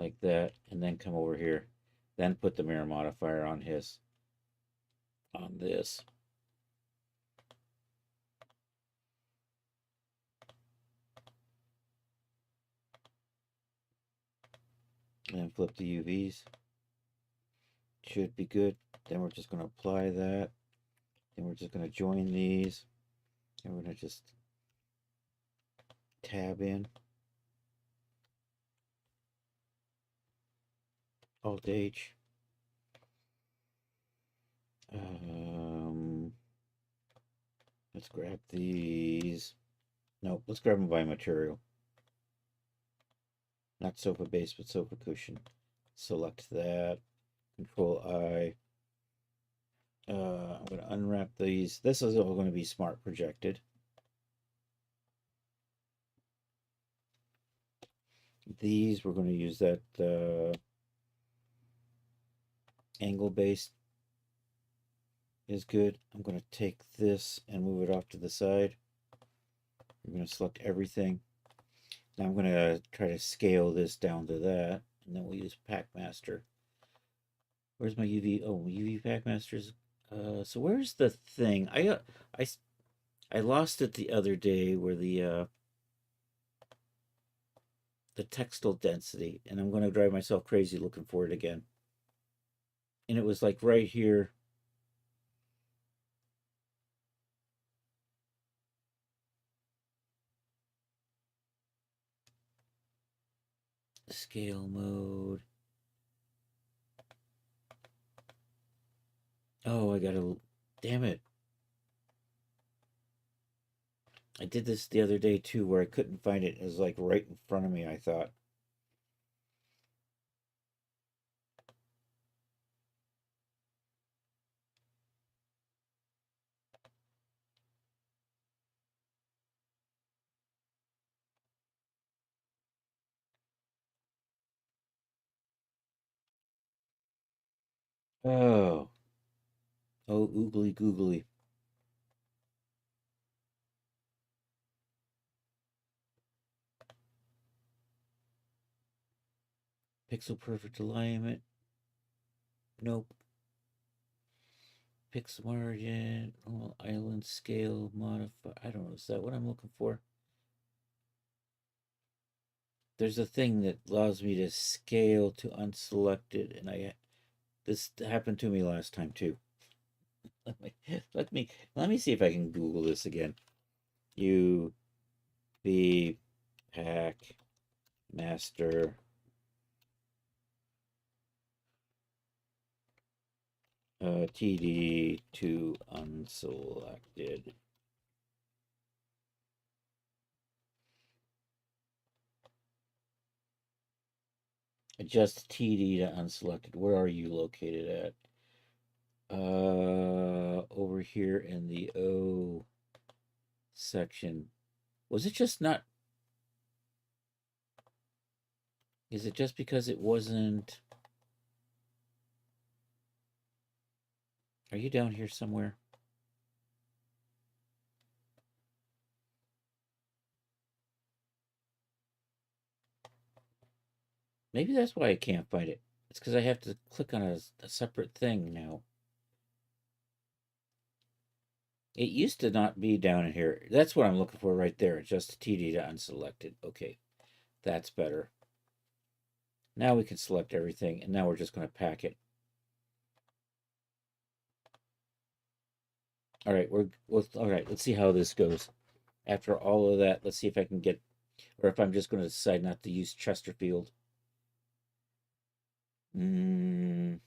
like that, and then come over here, then put the mirror modifier on this. And then flip the UVs. Should be good. Then we're just going to apply that. Then we're just going to join these. And we're going to just tab in. Alt H. Let's grab these. No, let's grab them by material. Not sofa base, but sofa cushion. Select that. Control I. I'm going to unwrap these. This is all going to be smart projected. These, we're going to use that angle base is good. I'm going to take this and move it off to the side. I'm going to select everything. Now I'm going to try to scale this down to that, and then we'll use Packmaster. Where's my UV? Oh, UV Packmasters. So where's the thing? I lost it the other day where the textile density, and I'm going to drive myself crazy looking for it again. And it was like right here. Scale mode. Oh, I gotta. Damn it. I did this the other day too where I couldn't find it. It was like right in front of me, I thought. Oh. Oh, oogly googly. Pixel perfect alignment. Nope. Pixel margin. Oh, island scale modify. I don't know. Is that what I'm looking for? There's a thing that allows me to scale to unselected, and this happened to me last time too. Let me see if I can Google this again. UV Pack Master TD to unselected. Adjust TD to unselected. Where are you located at? Over here in the O section. Was it just not? Is it just because it wasn't? Are you down here somewhere? Maybe that's why I can't find it. It's because I have to click on a separate thing now. It used to not be down in here. That's what I'm looking for right there. Just TD to unselected. Okay, that's better. Now we can select everything, and now we're just going to pack it. All right, all right. Let's see how this goes. After all of that, let's see if I can get, or if I'm just going to decide not to use Chesterfield. And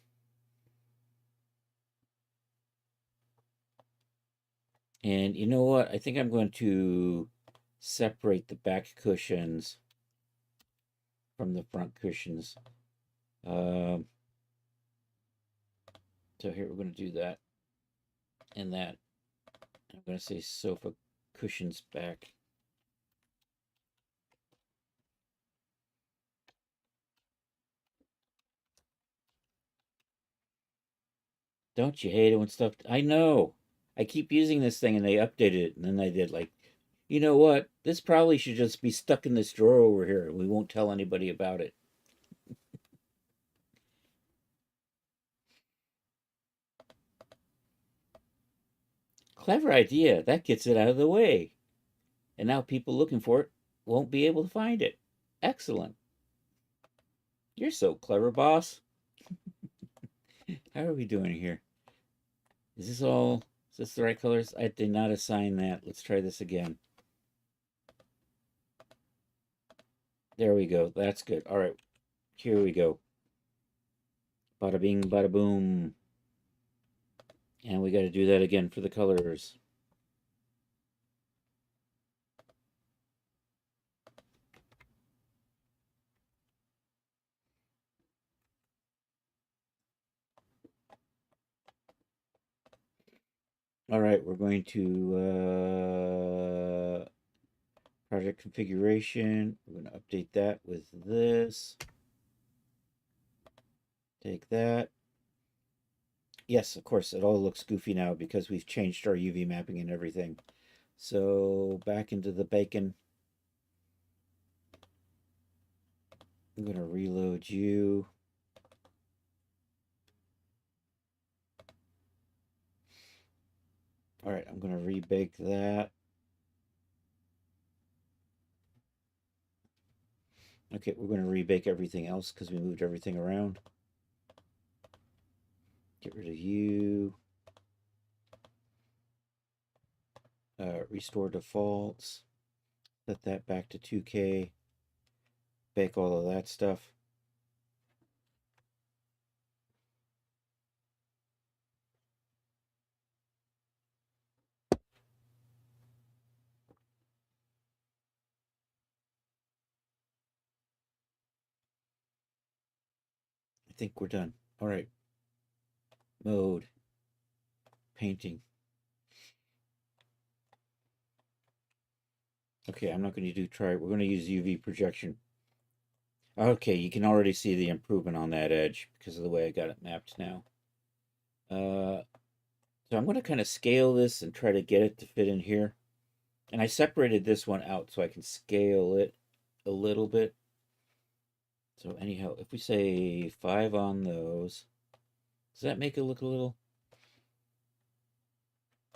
you know what? I think I'm going to separate the back cushions from the front cushions. So here we're going to do that and that. I'm going to say sofa cushions back. Don't you hate it when stuff? I know. I keep using this thing and they updated it, and then they did like, you know what? This probably should just be stuck in this drawer over here, and we won't tell anybody about it. Clever idea. That gets it out of the way. And now people looking for it won't be able to find it. Excellent. You're so clever, boss. How are we doing here? Is this all? Is this the right colors? I did not assign that. Let's try this again. There we go. That's good. All right. Here we go. Bada bing, bada boom. And we got to do that again for the colors. All right, we're going to Project configuration. We're going to update that with this. Take that. Yes, of course, it all looks goofy now because we've changed our UV mapping and everything. So back into the bacon. I'm going to reload you. All right, I'm going to rebake that. Okay, we're going to rebake everything else because we moved everything around. Get rid of you. Restore defaults. Set that back to 2K. Bake all of that stuff. I think we're done. All right. Mode. Painting. Okay, I'm not going to do try. We're going to use UV projection. Okay, you can already see the improvement on that edge because of the way I got it mapped now. So I'm going to kind of scale this and try to get it to fit in here. And I separated this one out so I can scale it a little bit. So anyhow, if we say 5 on those, does that make it look a little?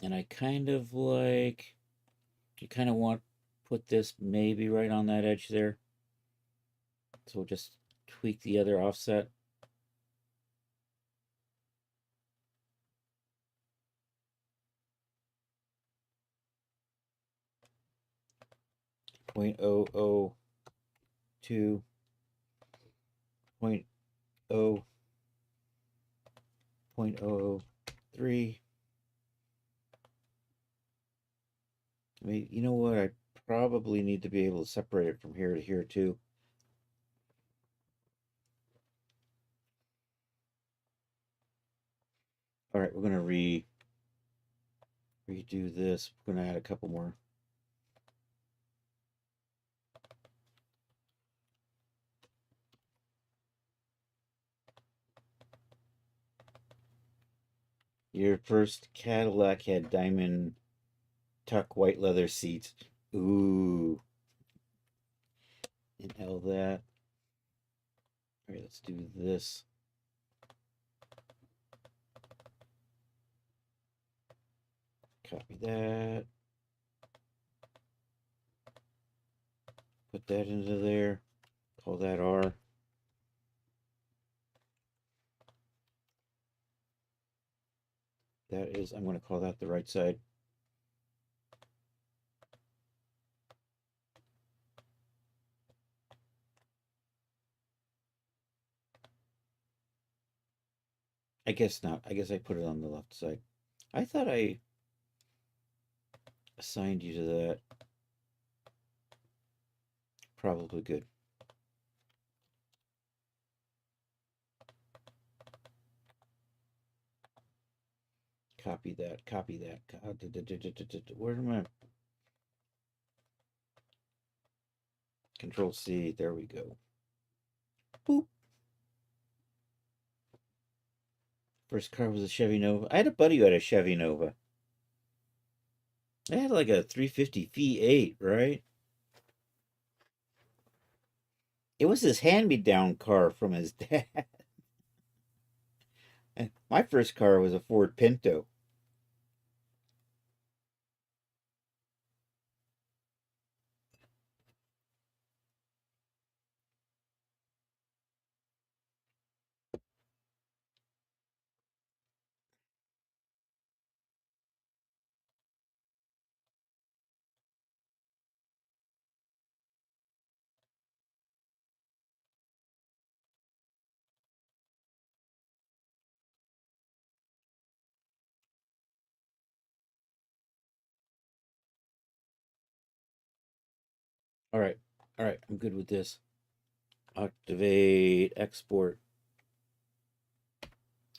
And I kind of like, you kind of want to put this maybe right on that edge there. So we'll just tweak the other offset. Point 002, 0.003. I mean, you know what? I probably need to be able to separate it from here to here too. All right, we're gonna redo this. We're gonna add a couple more. Your first Cadillac had diamond tuck white leather seats. Ooh. Inhale that. All right, let's do this. Copy that. Put that into there. Call that R. That is, I'm going to call that the right side. I guess not. I guess I put it on the left side. I thought I assigned you to that. Probably good. Copy that. Copy that. Where am I? Control C. There we go. Boop. First car was a Chevy Nova. I had a buddy who had a Chevy Nova. I had like a 350 V8, right? It was his hand-me-down car from his dad. My first car was a Ford Pinto. All right. All right. I'm good with this. Activate export.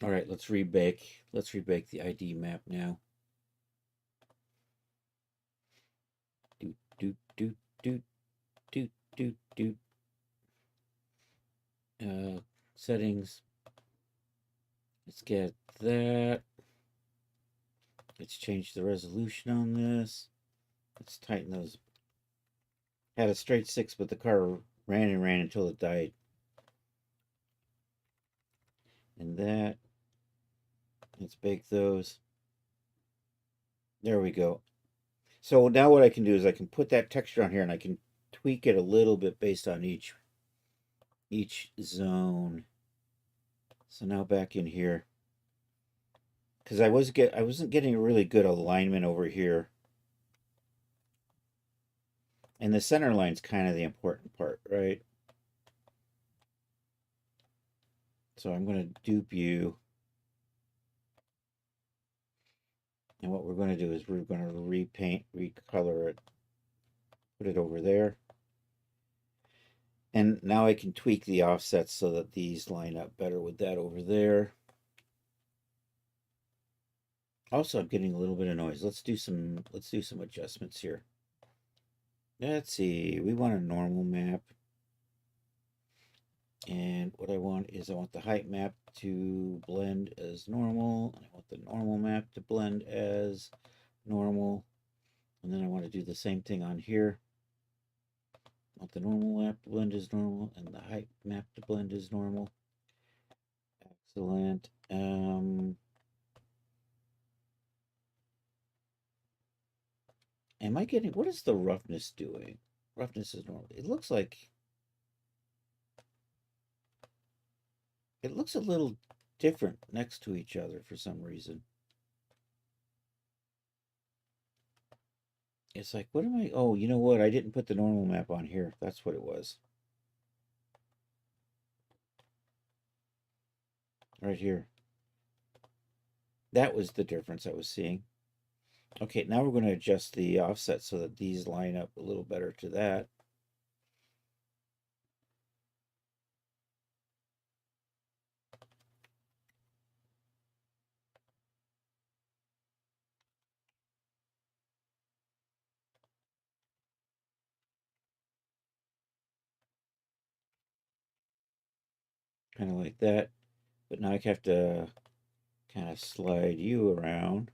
All right. Let's rebake. Let's rebake the ID map now. Doot, doot, doot. doot, doot, doot, doot. Settings. Let's get that. Let's change the resolution on this. Let's tighten those. Had a straight 6, but the car ran and ran until it died. And that. Let's bake those. There we go. So now what I can do is I can put that texture on here and I can tweak it a little bit based on each zone. So now back in here, because I wasn't getting a really good alignment over here, and the center line's kind of the important part, right? So I'm going to dupe you, and what we're going to do is we're going to recolor it, put it over there. And now I can tweak the offsets so that these line up better with that over there. Also, I'm getting a little bit of noise. Let's do some adjustments here. Let's see. We want a normal map. And what I want is I want the height map to blend as normal. And I want the normal map to blend as normal. And then I want to do the same thing on here. I want the normal map to blend as normal and the height map to blend as normal. Excellent. Am I getting, what is the roughness doing? Roughness is normal. It looks like, it looks a little different next to each other for some reason. It's like, what am I, oh, you know what? I didn't put the normal map on here. That's what it was. Right here. That was the difference I was seeing. Okay, now we're going to adjust the offset so that these line up a little better to that. Kind of like that. But now I have to kind of slide you around.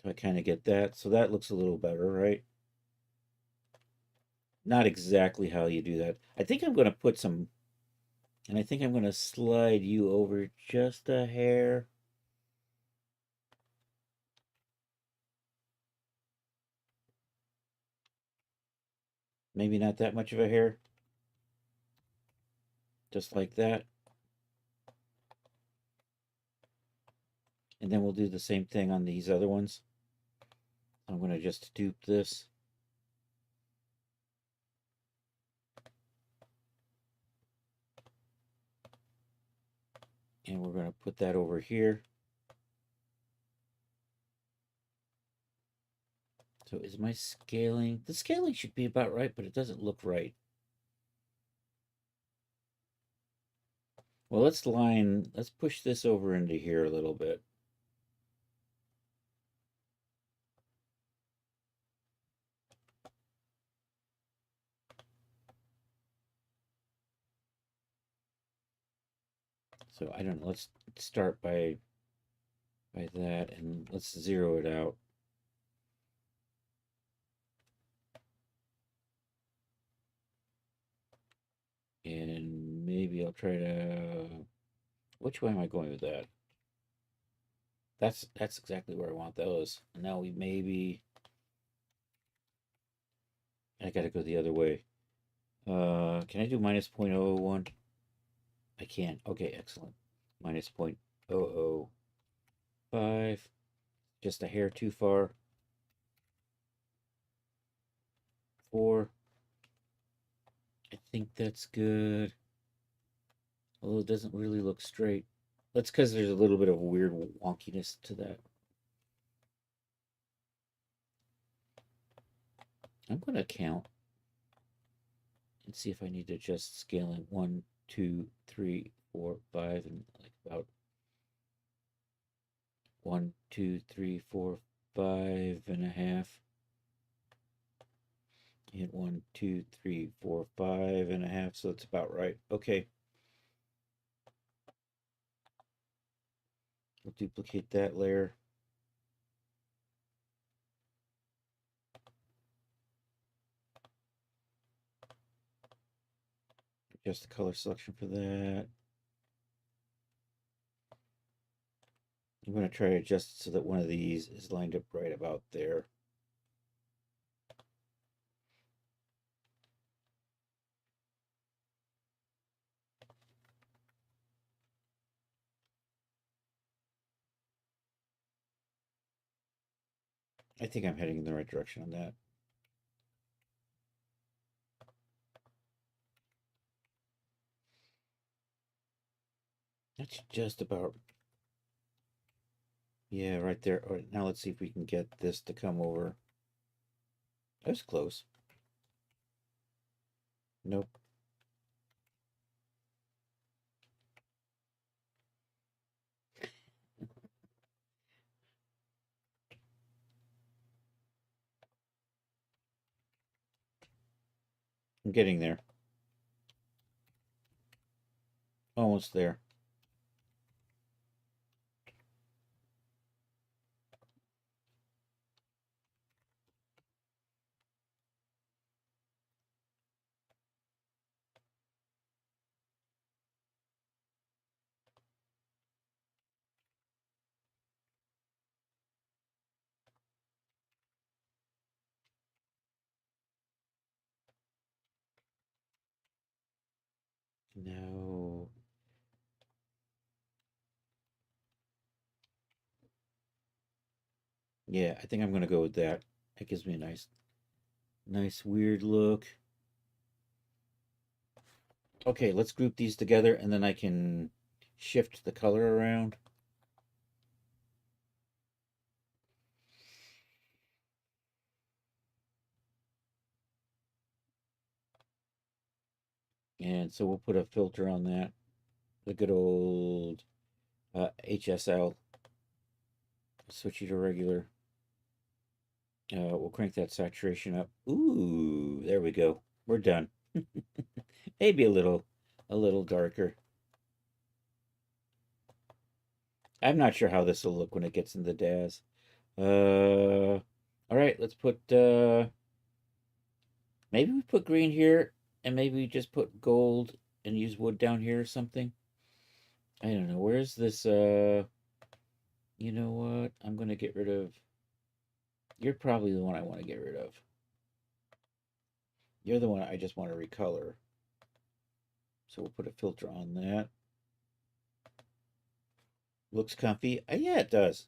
So I kind of get that. So that looks a little better, right? Not exactly how you do that. I think I'm going to put some, and I think I'm going to slide you over just a hair. Maybe not that much of a hair. Just like that. And then we'll do the same thing on these other ones. I'm going to just dupe this. And we're going to put that over here. So is my scaling? The scaling should be about right, but it doesn't look right. Well, let's push this over into here a little bit. So I don't know, let's start by that and let's zero it out. And maybe I'll try to, which way am I going with that? That's exactly where I want those. And now we maybe, I gotta go the other way. Can I do minus 0.001? I can. Okay, excellent. Minus 0.005. Just a hair too far. 4. I think that's good. Although it doesn't really look straight. That's because there's a little bit of weird wonkiness to that. I'm going to count and see if I need to adjust scaling 1, 2, 3, 4, 5, and like about 1, 2, 3, 4, 5.5. And 1, 2, 3, 4, 5.5. So it's about right. Okay. We'll duplicate that layer. Adjust the color selection for that. I'm going to try to adjust it so that one of these is lined up right about there. I think I'm heading in the right direction on that. That's just about, yeah, right there. All right, now let's see if we can get this to come over. That's close. Nope. I'm getting there. Almost there. No. Yeah, I think I'm going to go with that. That gives me a nice weird look. Okay, let's group these together and then I can shift the color around. And so we'll put a filter on that. The good old HSL. Switch it to regular. We'll crank that saturation up. Ooh, there we go. We're done. Maybe a little darker. I'm not sure how this will look when it gets into DAZ. All right, let's put, maybe we put green here, and maybe we just put gold and use wood down here or something. I don't know. Where's this, you know what? I'm going to get rid of, you're probably the one I want to get rid of. You're the one I just want to recolor. So we'll put a filter on that. Looks comfy. Yeah, it does.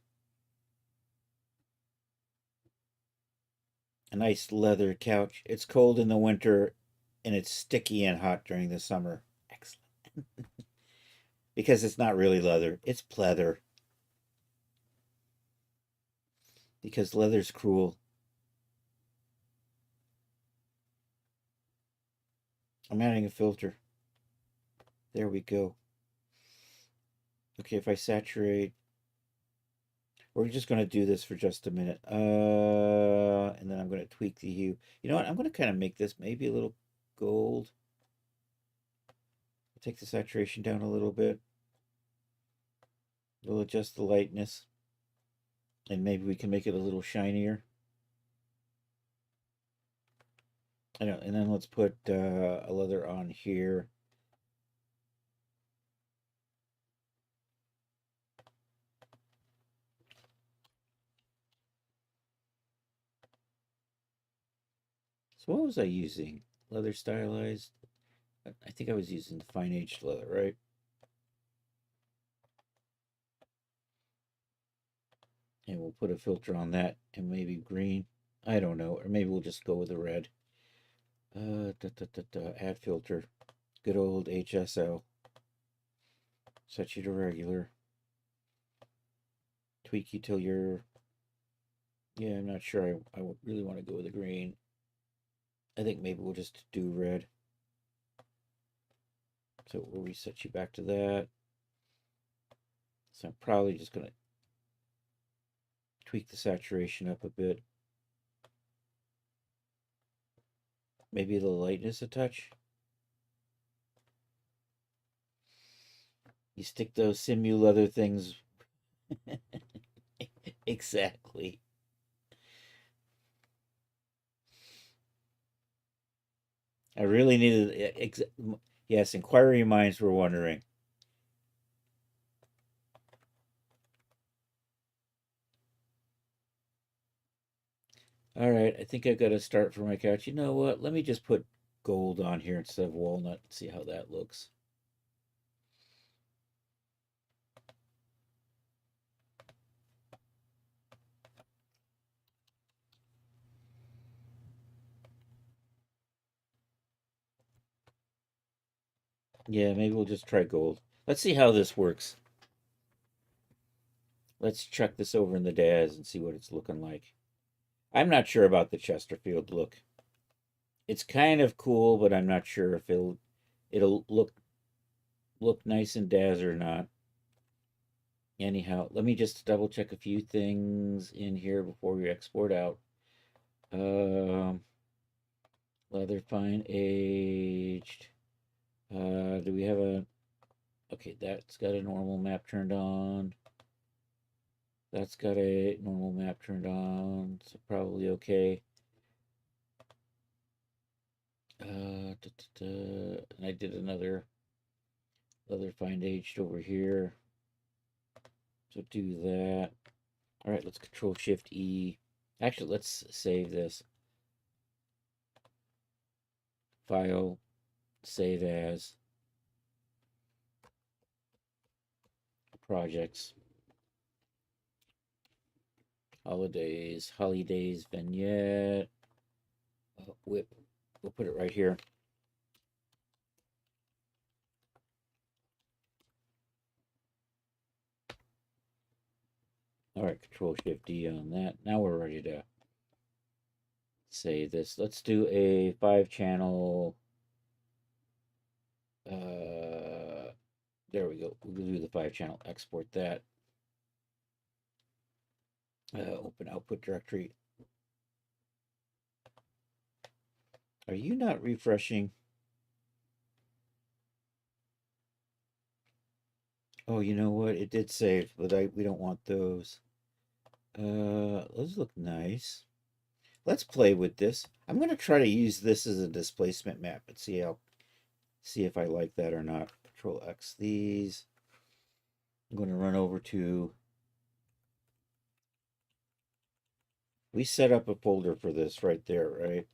A nice leather couch. It's cold in the winter and it's sticky and hot during the summer. Excellent. Because it's not really leather, it's pleather. Because leather's cruel. I'm adding a filter. There we go. Okay, if I saturate, we're just going to do this for just a minute. And then I'm going to tweak the hue. You know what? I'm going to kind of make this maybe a little gold. Take the saturation down a little bit. We'll adjust the lightness. And maybe we can make it a little shinier. I know, and then let's put a leather on here. So what was I using? Leather stylized? I think I was using the fine aged leather, right? And we'll put a filter on that and maybe green. I don't know. Or maybe we'll just go with the red. Add filter. Good old HSL. Set you to regular. Tweak you till you're... Yeah, I'm not sure I really want to go with the green. I think maybe we'll just do red. So we'll reset you back to that. So I'm probably just going to tweak the saturation up a bit. Maybe the lightness a touch. You stick those simu leather things. Exactly. I really needed. Yes, inquiry minds were wondering. All right, I think I got to start for my couch. You know what? Let me just put gold on here instead of walnut and see how that looks. Yeah, maybe we'll just try gold. Let's see how this works. Let's check this over in the DAS and see what it's looking like. I'm not sure about the Chesterfield look. It's kind of cool, but I'm not sure if it'll look nice in DAS or not. Anyhow, let me just double check a few things in here before we export out. Leather fine aged. Do we have a... Okay, that's got a normal map turned on. That's got a normal map turned on, so probably okay. And I did another leather fine aged over here. So do that. All right, let's Control Shift E. Actually, let's save this. File, save as, projects, holidays, vignette, whip. We'll put it right here. All right, Control Shift D on that. Now we're ready to save this. Let's do a 5-channel. There we go. We'll do the 5-channel. Export that. Open output directory. Are you not refreshing? Oh, you know what? It did save, but we don't want those. Those look nice. Let's play with this. I'm going to try to use this as a displacement map and see if I like that or not. Control X these. I'm going to run over to... We set up a folder for this right there, right?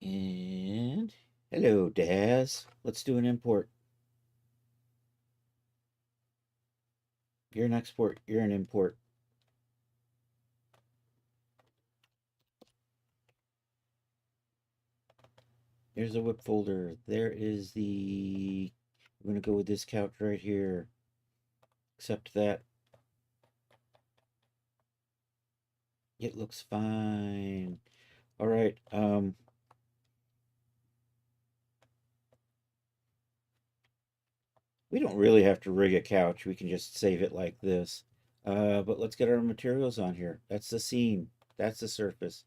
And hello, DAS. Let's do an import. You're an export. You're an import. There's a whip folder. There is the... I'm going to go with this couch right here. Accept that. It looks fine. All right. We don't really have to rig a couch. We can just save it like this. But let's get our materials on here. That's the seam. That's the surface.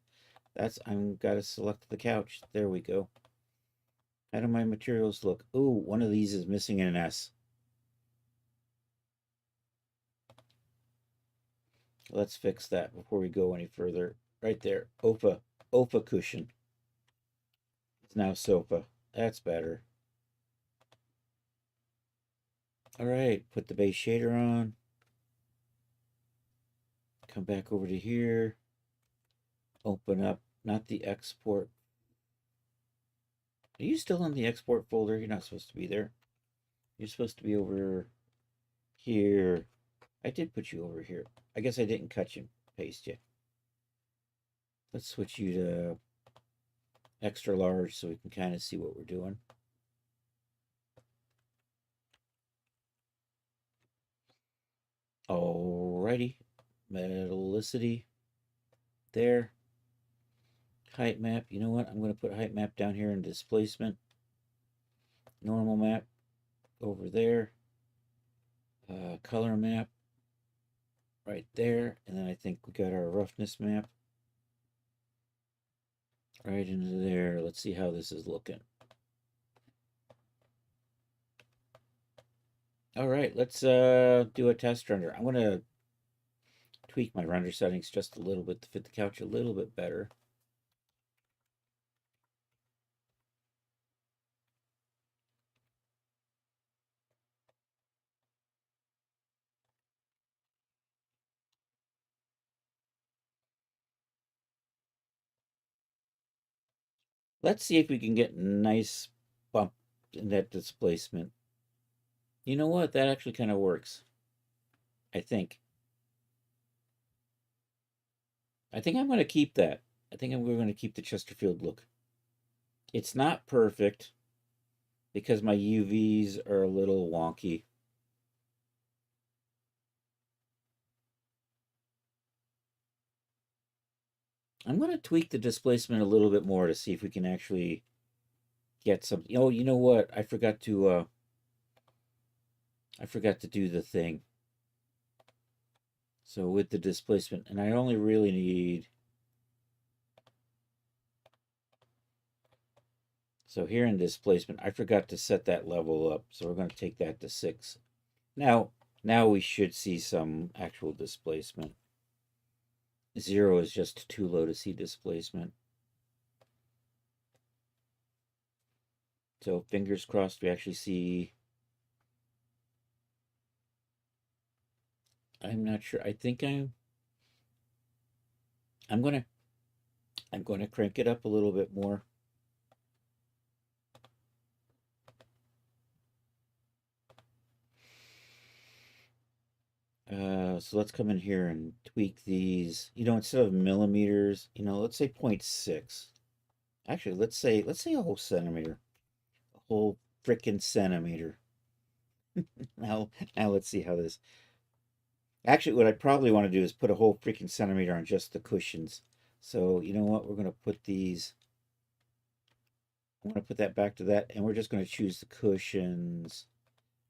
I'm gotta select the couch. There we go. How do my materials look? Ooh, one of these is missing an S. Let's fix that before we go any further. Right there. OFA cushion. It's now sofa. That's better. All right, put the base shader on. Come back over to here. Open up, not the export. Are you still in the export folder? You're not supposed to be there. You're supposed to be over here. I did put you over here. I guess I didn't cut you, paste you. Let's switch you to extra large so we can kind of see what we're doing. Alrighty. Metallicity. There. Height map. You know what? I'm going to put height map down here in displacement. Normal map. over there. Color map right there. And then I think we got our roughness map right into there. Let's see how this is looking. All right, let's do a test render. I'm going to tweak my render settings just a little bit to fit the couch a little bit better. Let's see if we can get nice bump in that displacement. You know what? That actually kind of works. I think. I think I'm going to keep that. I think we're going to keep the Chesterfield look. It's not perfect because my UVs are a little wonky. I'm going to tweak the displacement a little bit more to see if we can actually get something. Oh, you know what? I forgot to do the thing. So with the displacement, and I only really need. So here in displacement, I forgot to set that level up. So we're going to take that to 6. Now we should see some actual displacement. 0 is just too low to see displacement. So fingers crossed we actually see. I'm not sure. I think I'm gonna crank it up a little bit more. So let's come in here and tweak these. Instead of millimeters, let's say 0.6. Actually, let's say a whole centimeter. A whole frickin' centimeter. Now let's see how this. Actually, what I probably want to do is put a whole freaking centimeter on just the cushions. So you know what? We're going to put these. I'm going to put that back to that, and we're just going to choose the cushions,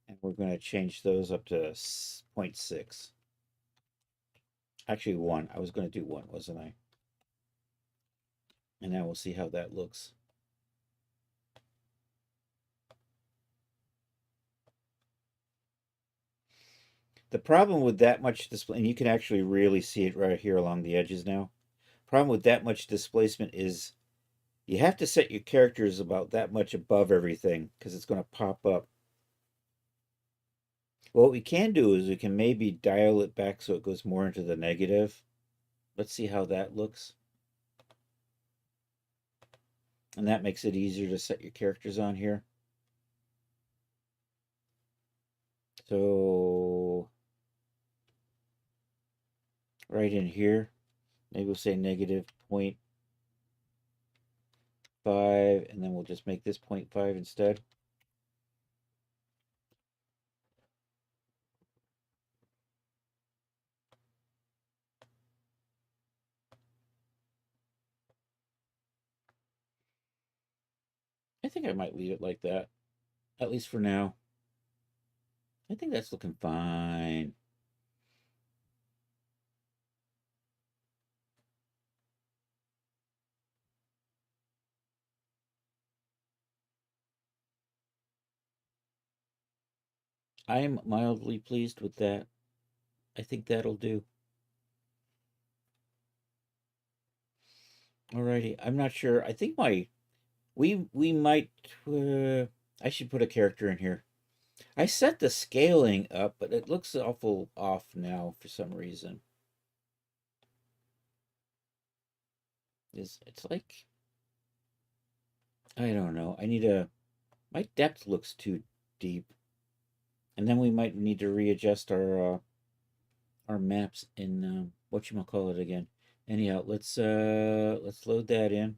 and we're going to change those up to 0.6. Actually, 1. I was going to do 1, wasn't I? And now we'll see how that looks. The problem with that much display, and you can actually really see it right here along the edges now. Problem with that much displacement is you have to set your characters about that much above everything because it's going to pop up. What we can do is we can maybe dial it back so it goes more into the negative. Let's see how that looks. And that makes it easier to set your characters on here. So right in here, maybe we'll say negative 0.5, and then we'll just make this 0.5 instead. I think I might leave it like that, at least for now. I think that's looking fine. I am mildly pleased with that. I think that'll do. Alrighty, I'm not sure. I think we might. I should put a character in here. I set the scaling up, but it looks awful off now for some reason. It's like I don't know. My depth looks too deep, and then we might need to readjust our maps in what you call it again. Anyhow, let's load that in.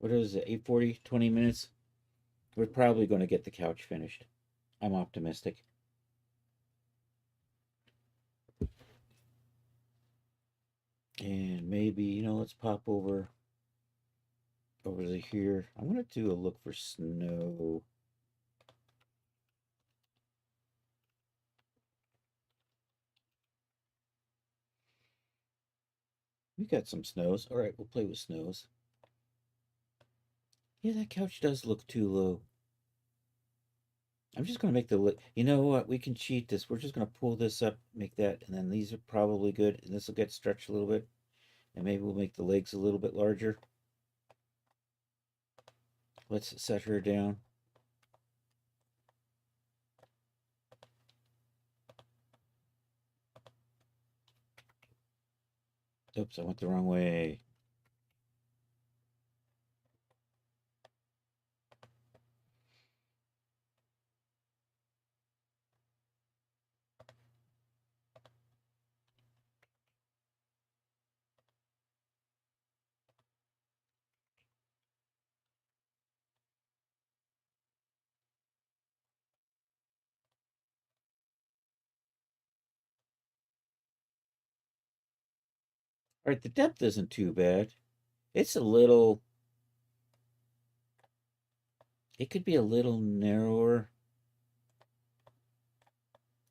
What is it? 8:40, 20 minutes. We're probably going to get the couch finished. I'm optimistic. And maybe, let's pop over to here. I want to do a look for snow. We got some snows. All right, we'll play with snows. Yeah, that couch does look too low. I'm just going to make the, you know what? We can cheat this. We're just going to pull this up, make that, and then these are probably good. And this will get stretched a little bit. And maybe we'll make the legs a little bit larger. Let's set her down. Oops, I went the wrong way. All right, the depth isn't too bad. It's a little, it could be a little narrower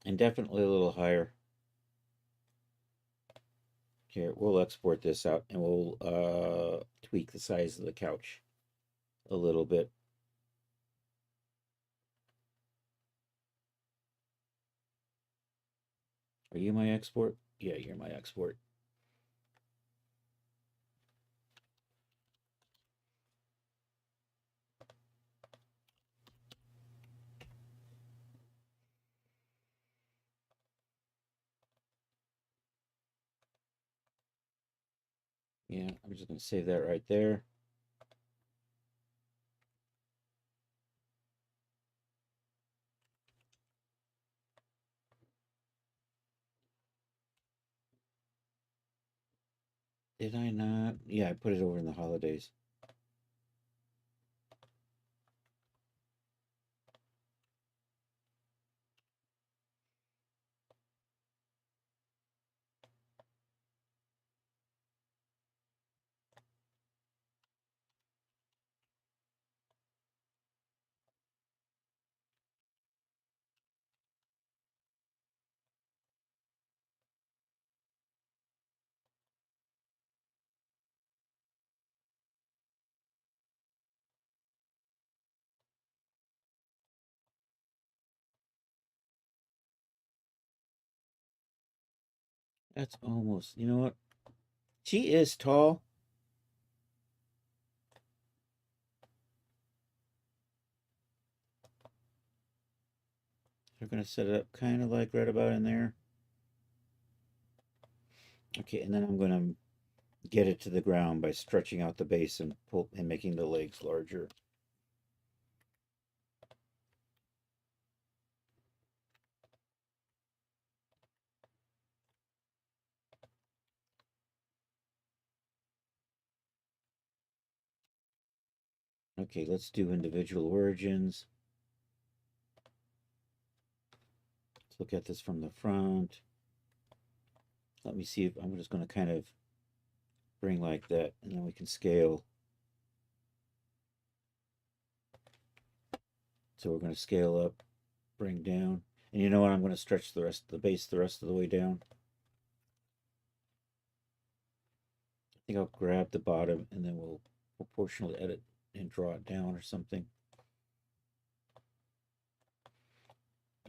and definitely a little higher. Here, we'll export this out and we'll tweak the size of the couch a little bit. Are you my export? Yeah, you're my export. Yeah, I'm just going to save that right there. Did I not? Yeah, I put it over in the holidays. That's almost, you know what? She is tall. We're going to set it up kind of like right about in there. Okay, and then I'm going to get it to the ground by stretching out the base and making the legs larger. Okay, let's do individual origins. Let's look at this from the front. Let me see if I'm just going to kind of bring like that, and then we can scale. So we're going to scale up, bring down. And you know what? I'm going to stretch the rest of the base the rest of the way down. I think I'll grab the bottom and then we'll proportionally edit and draw it down or something.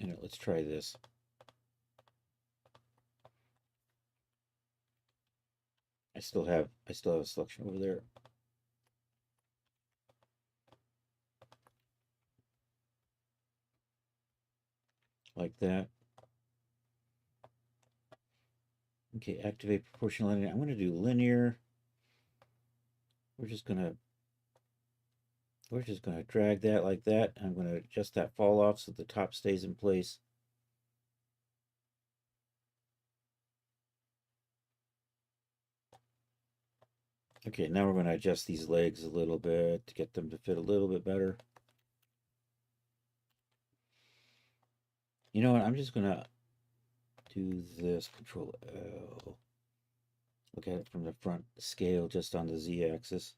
And let's try this. I still have a selection over there. Like that. Okay, activate proportional editing. I'm going to do linear. We're just going to drag that like that. I'm going to adjust that fall off so the top stays in place. Okay, now we're going to adjust these legs a little bit to get them to fit a little bit better. You know what? I'm just gonna do this. Control L. Look at it from the front. Scale just on the Z-axis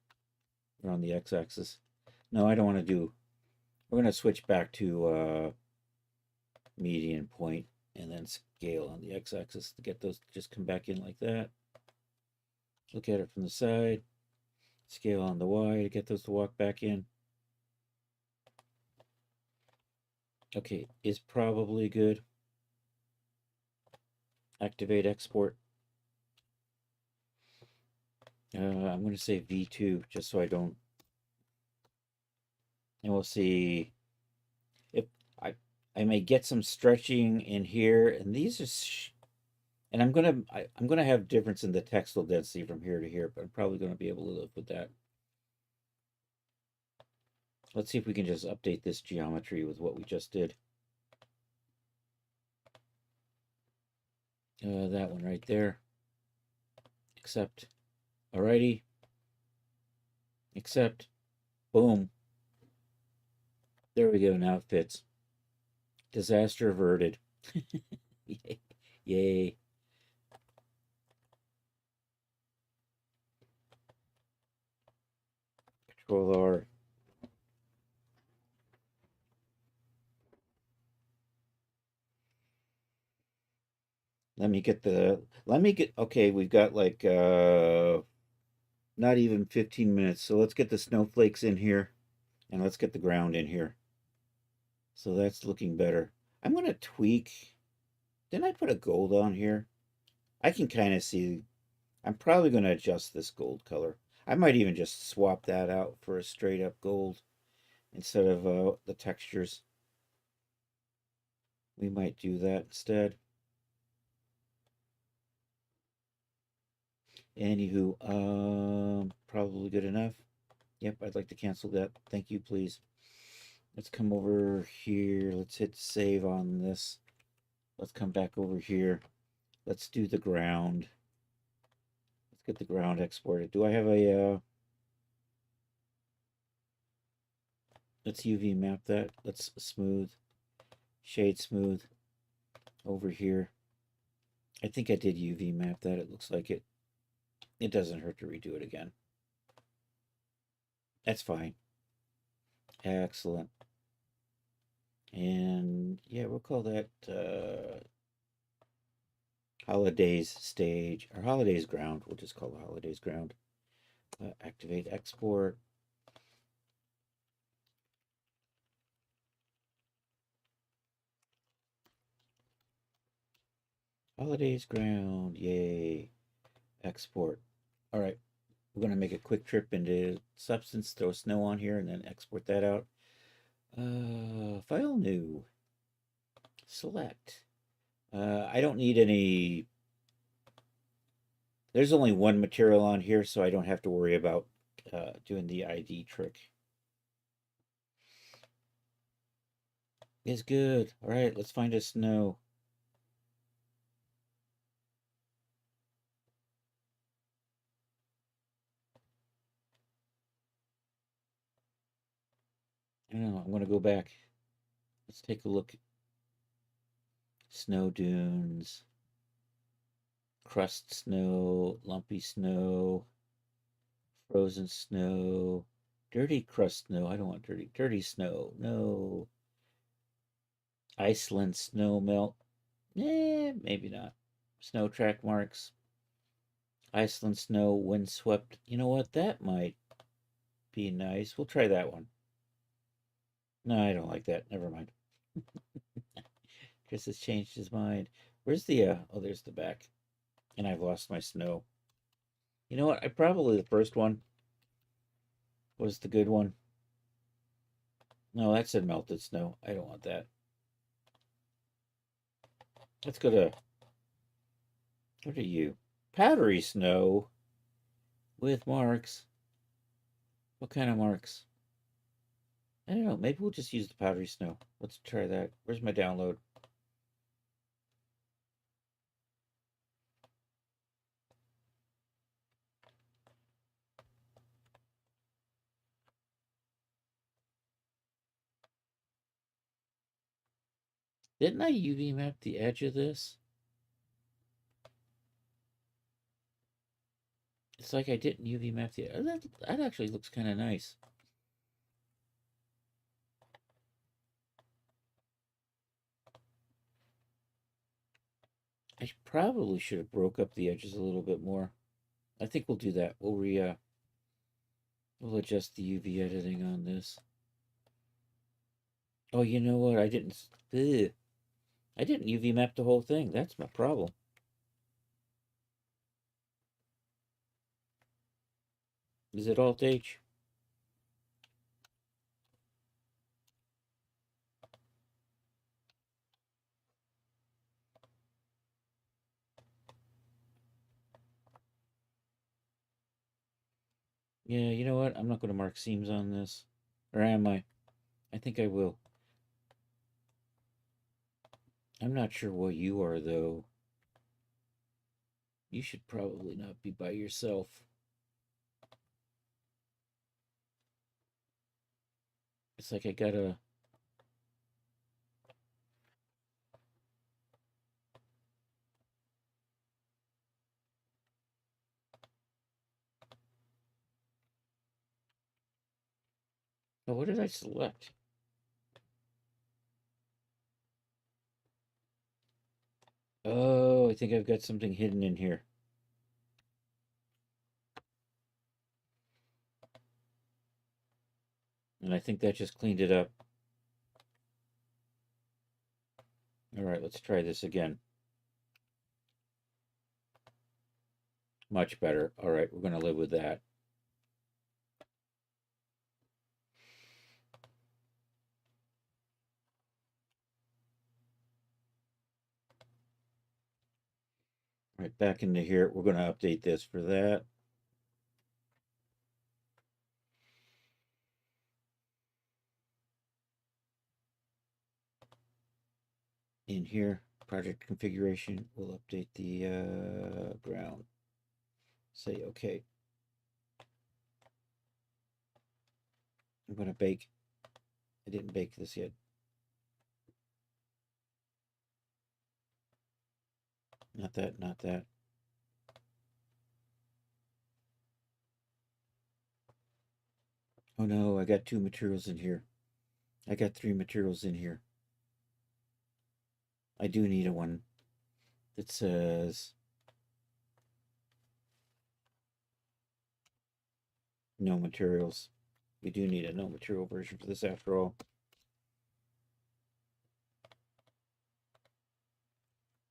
or on the X-axis. No, I don't want to do. We're gonna switch back to median point and then scale on the X-axis to get those to just come back in like that. Look at it from the side. Scale on the Y to get those to walk back in. Okay, is probably good. Activate export. I'm going to say V2 just so I don't. And we'll see if I may get some stretching in here. And these are, and I'm gonna have difference in the textile density from here to here, but I'm probably going to be able to live with that. Let's see if we can just update this geometry with what we just did. That one right there. Accept. Alrighty. Accept. Boom. There we go. Now it fits. Disaster averted. Yay. Yay. Control R. Okay, we've got like not even 15 minutes. So let's get the snowflakes in here and let's get the ground in here. So that's looking better. I'm going to tweak. Didn't I put a gold on here? I can kind of see. I'm probably going to adjust this gold color. I might even just swap that out for a straight up gold instead of the textures. We might do that instead. Anywho, probably good enough. Yep, I'd like to cancel that. Thank you, please. Let's come over here. Let's hit save on this. Let's come back over here. Let's do the ground. Let's get the ground exported. Do I have a, let's UV map that. Let's smooth, shade smooth over here. I think I did UV map that. It looks like it. It doesn't hurt to redo it again. That's fine. Excellent. And yeah, we'll call that holidays stage or holidays ground. We'll just call it holidays ground. Activate export. Holidays ground. Yay. Export. All right. We're going to make a quick trip into Substance, throw snow on here, and then export that out. File new. Select. I don't need any. There's only one material on here, so I don't have to worry about doing the ID trick. Is good. All right, let's find a snow. I don't know. I'm going to go back. Let's take a look. Snow dunes, crust snow, lumpy snow, frozen snow, dirty crust snow. I don't want dirty snow. No. Iceland snow melt. Maybe not. Snow track marks. Iceland snow windswept. You know what? That might be nice. We'll try that one. No, I don't like that. Never mind. Chris has changed his mind. Where's the oh, there's the back. And I've lost my snow. You know what? I probably the first one was the good one. No, that said melted snow. I don't want that. Let's go to what are you? Powdery snow with marks. What kind of marks? I don't know. Maybe we'll just use the powdery snow. Let's try that. Where's my download? Didn't I UV map the edge of this? It's like I didn't UV map the edge. That actually looks kind of nice. I probably should have broke up the edges a little bit more. I think we'll do that. We'll adjust the UV editing on this. Oh, you know what? I didn't UV map the whole thing. That's my problem. Is it Alt H? Yeah, you know what? I'm not going to mark seams on this. Or am I? I think I will. I'm not sure what you are, though. You should probably not be by yourself. It's like I gotta... Oh, what did I select? Oh, I think I've got something hidden in here. And I think that just cleaned it up. All right, let's try this again. Much better. All right, we're going to live with that. All right, back into here. We're going to update this for that. In here, project configuration, we'll update the ground. Say okay. I'm going to bake. I didn't bake this yet. Not that, not that. Oh no, I got 2 materials in here. I got 3 materials in here. I do need a one that says no materials. We do need a no material version for this after all.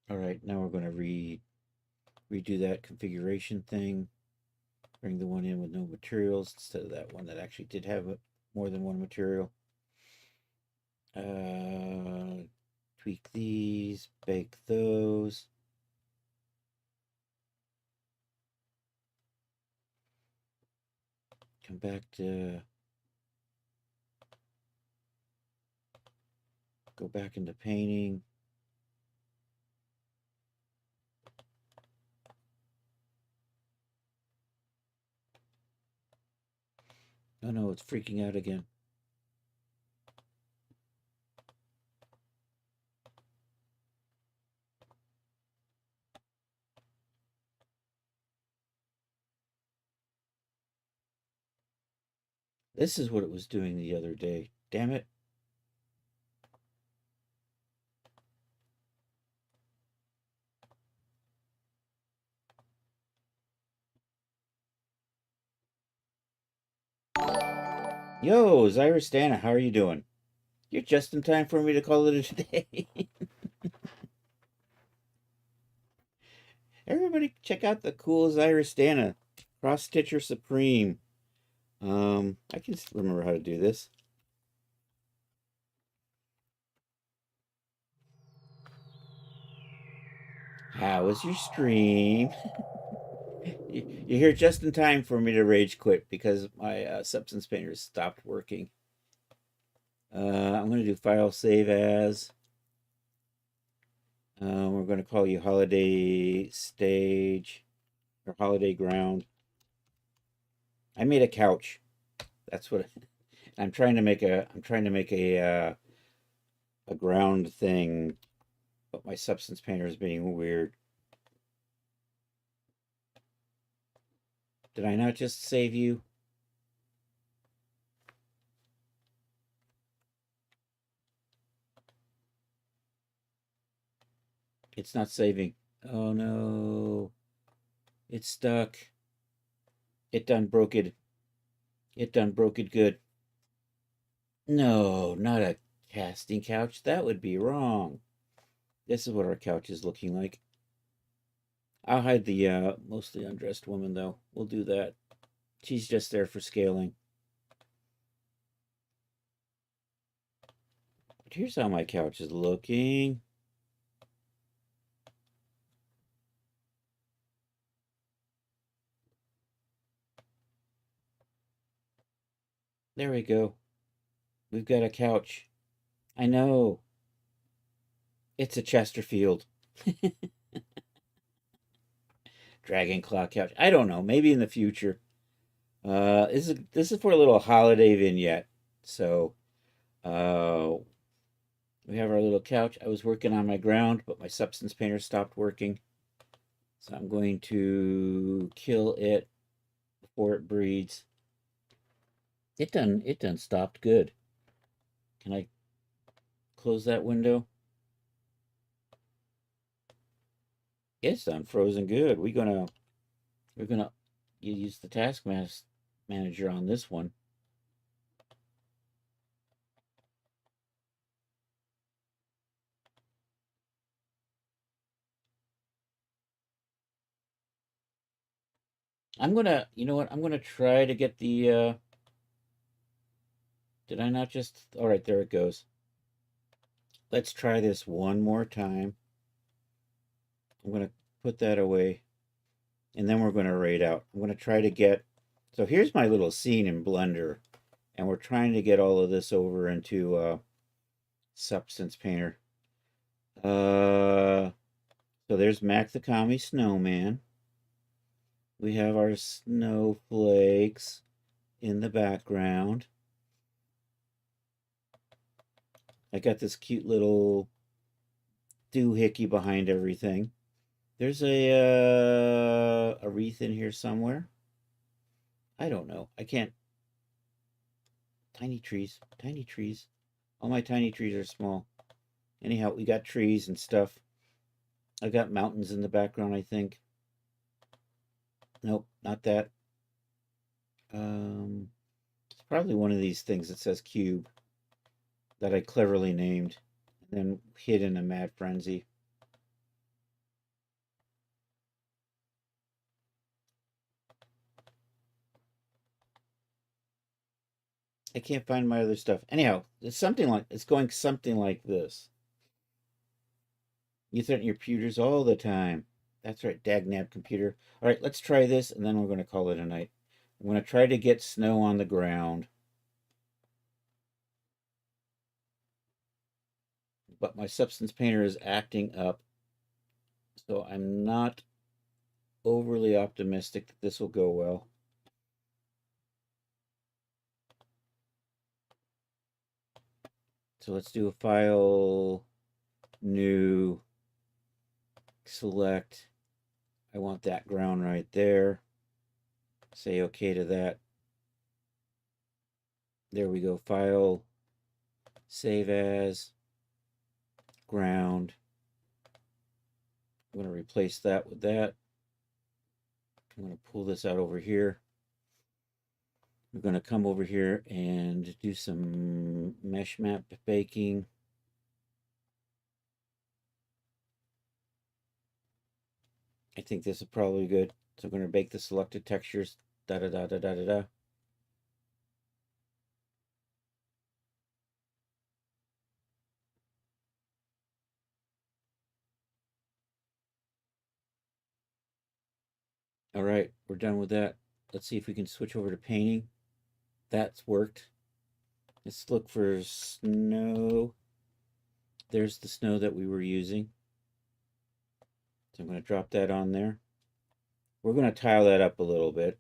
All right, now we're going to redo that configuration thing. Bring the one in with no materials instead of that one that actually did have more than one material. Tweak these, bake those. Come back to... Go back into painting. Oh no, it's freaking out again. This is what it was doing the other day. Damn it. Yo, Zyrostana, how are you doing? You're just in time for me to call it a day. Everybody check out the cool Zyrostana. Cross Stitcher Supreme. I can remember how to do this. How was your stream? You're here just in time for me to rage quit because my substance painter stopped working. I'm going to do file save as. We're going to call you holiday stage or holiday ground. I made a couch. That's what I'm trying to make a a ground thing, but my substance painter is being weird. Did I not just save you? It's not saving. Oh no. It's stuck. It done broke it. It done broke it good. No, not a casting couch. That would be wrong. This is what our couch is looking like. I'll hide the mostly undressed woman, though. We'll do that. She's just there for scaling. But here's how my couch is looking. There we go. We've got a couch. I know. It's a Chesterfield. Dragon Claw couch. I don't know. Maybe in the future. This is for a little holiday vignette. So, we have our little couch. I was working on my ground, but my substance painter stopped working. So I'm going to kill it before it breeds. It done stopped good. Can I close that window? It's done frozen good. We're gonna use the task manager on this one. You know what? I'm gonna try to get the, did I not just, all right, there it goes. Let's try this one more time. I'm gonna put that away, and then we're gonna raid out. I'm gonna try to get, so here's my little scene in Blender, and we're trying to get all of this over into Substance Painter. So there's Mac the Commie Snowman. We have our snowflakes in the background. I got this cute little doohickey behind everything. There's a wreath in here somewhere. I don't know. I can't. Tiny trees. Tiny trees. All my tiny trees are small. Anyhow, we got trees and stuff. I got mountains in the background, I think. Nope, not that. It's probably one of these things that says cube that I cleverly named and then hid in a mad frenzy. I can't find my other stuff. Anyhow, it's going something like this. You threaten your computers all the time. That's right, dagnab computer. All right, let's try this, and then we're going to call it a night. I'm going to try to get snow on the ground. But my substance painter is acting up. So I'm not overly optimistic that this will go well. So let's do a file, new, select. I want that ground right there. Say okay to that. There we go. File, save as, ground. I'm going to replace that with that. I'm going to pull this out over here. We're going to come over here and do some mesh map baking. I think this is probably good. So I'm going to bake the selected textures. Da da da da da da da. All right, we're done with that. Let's see if we can switch over to painting. That's worked. Let's look for snow. There's the snow that we were using. So I'm going to drop that on there. We're going to tile that up a little bit,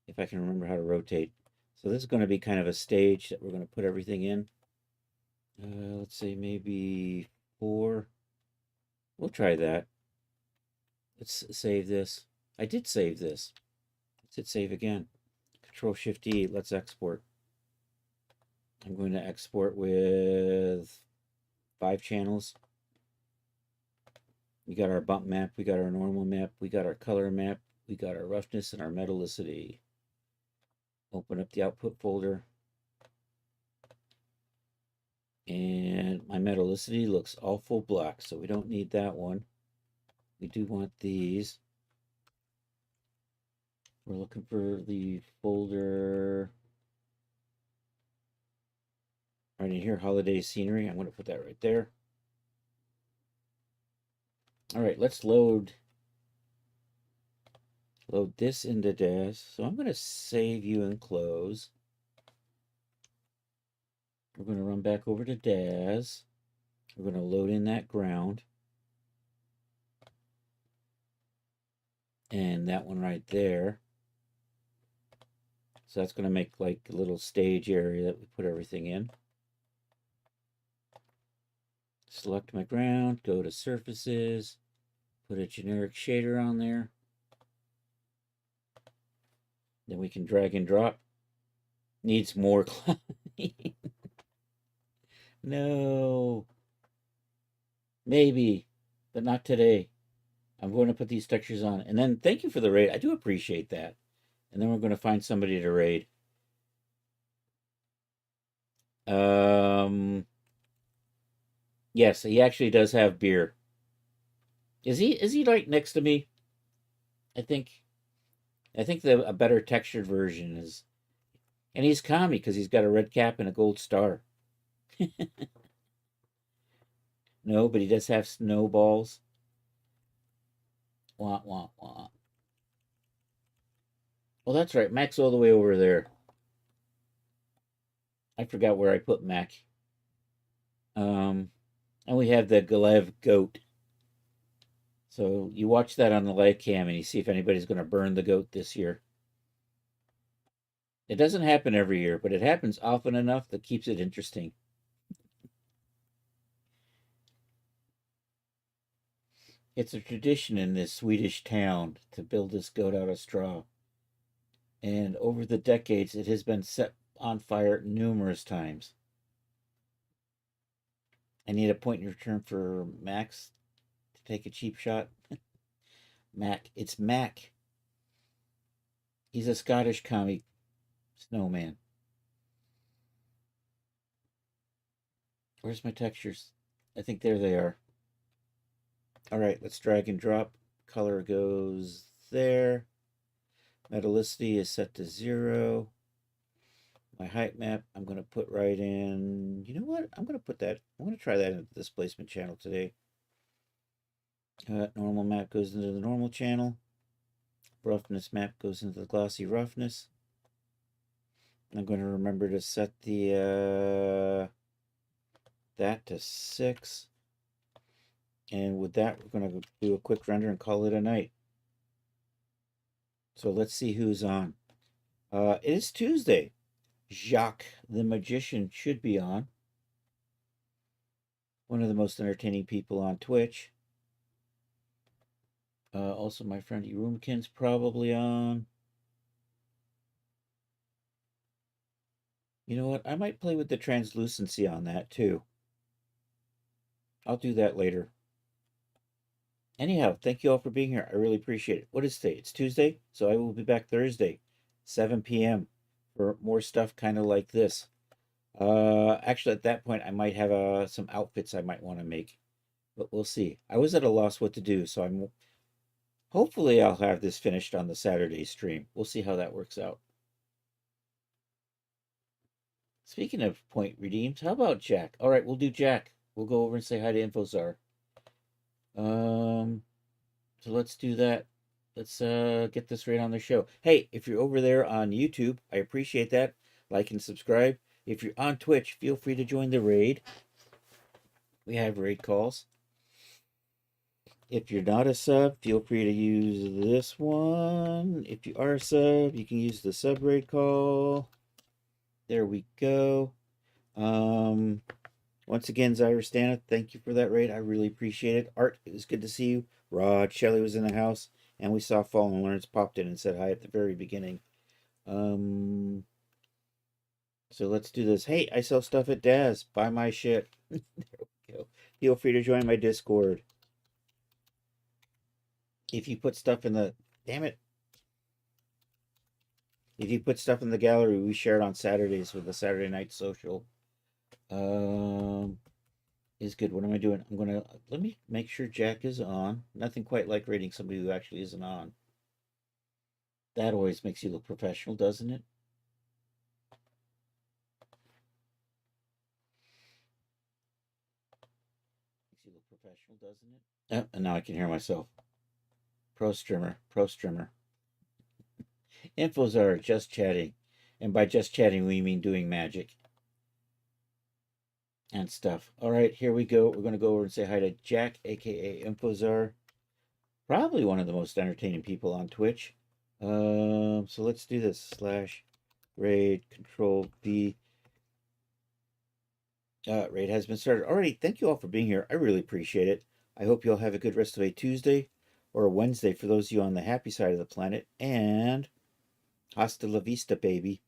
if I can remember how to rotate. So this is going to be kind of a stage that we're going to put everything in. Let's say maybe 4. We'll try that. Let's save this. I did save this. Let's hit save again. Control-Shift-E. Let's export. I'm going to export with 5 channels. We got our bump map. We got our normal map. We got our color map. We got our roughness and our metallicity. Open up the output folder. And my metallicity looks awful black, so we don't need that one. We do want these. We're looking for the folder right in here, holiday scenery. I'm going to put that right there. All right, let's load this into DAZ. So I'm going to save you and close. We're going to run back over to DAZ. We're going to load in that ground. And that one right there. So that's going to make like a little stage area that we put everything in. Select my ground, go to surfaces, put a generic shader on there. Then we can drag and drop. Needs more clouding. No. Maybe, but not today. I'm going to put these textures on. And then thank you for the raid. I do appreciate that. And then we're going to find somebody to raid. Yes, he actually does have beer. Is he like next to me? I think a better textured version is, and he's Kami because he's got a red cap and a gold star. No, but he does have snowballs. Wah, wah, wah. Well, that's right. Mac's all the way over there. I forgot where I put Mac. And we have the Galev goat. So you watch that on the live cam and you see if anybody's going to burn the goat this year. It doesn't happen every year, but it happens often enough that keeps it interesting. It's a tradition in this Swedish town to build this goat out of straw. And over the decades, it has been set on fire numerous times. I need a point in return for Max to take a cheap shot. Mac. It's Mac. He's a Scottish comic snowman. Where's my textures? I think there they are. All right, let's drag and drop. Color goes there. Metallicity is set to 0. My height map, I'm going to put right in. You know what? I'm going to try that in the displacement channel today. Normal map goes into the normal channel. Roughness map goes into the glossy roughness. I'm going to remember to set the that to 6. And with that, we're going to do a quick render and call it a night. So let's see who's on. It is Tuesday. Jacques the Magician should be on. One of the most entertaining people on Twitch. Also, my friend Erumkin's probably on. You know what? I might play with the translucency on that too. I'll do that later. Anyhow, thank you all for being here. I really appreciate it. What is today? It's Tuesday, so I will be back Thursday, 7 p.m. for more stuff kind of like this. Actually, at that point, I might have some outfits I might want to make, but we'll see. I was at a loss what to do, so hopefully I'll have this finished on the Saturday stream. We'll see how that works out. Speaking of point redeemed, how about Jack? All right, we'll do Jack. We'll go over and say hi to Infozar. So let's do that. Let's get this right on the show. Hey, if you're over there on YouTube, I appreciate that. Like and subscribe. If you're on Twitch, feel free to join the raid. We have raid calls. If you're not a sub, feel free to use this one. If you are a sub, you can use the sub raid call. There we go. Once again, Zyrostana, thank you for that raid. I really appreciate it. Art, it was good to see you. Rod, Shelley was in the house, and we saw Fallen Lawrence popped in and said hi at the very beginning. So let's do this. Hey, I sell stuff at Daz. Buy my shit. There we go. Feel free to join my Discord. If you put stuff in the... Damn it. If you put stuff in the gallery, we share it on Saturdays with the Saturday Night Social. Is good. What am I doing? I'm gonna... Let me make sure Jack is on. Nothing quite like rating somebody who actually isn't on. That always makes you look professional, doesn't it? Makes you look professional, doesn't it? Oh, and now I can hear myself. Pro streamer. Pro streamer. Infos are just chatting. And by just chatting, we mean doing magic. And stuff. All right, here we go. We're going to go over and say hi to Jack, aka Infozar. Probably one of the most entertaining people on Twitch. So let's do this. /raid control V. Raid has been started. Alrighty, thank you all for being here. I really appreciate it. I hope you all have a good rest of a Tuesday or a Wednesday for those of you on the happy side of the planet. And hasta la vista, baby.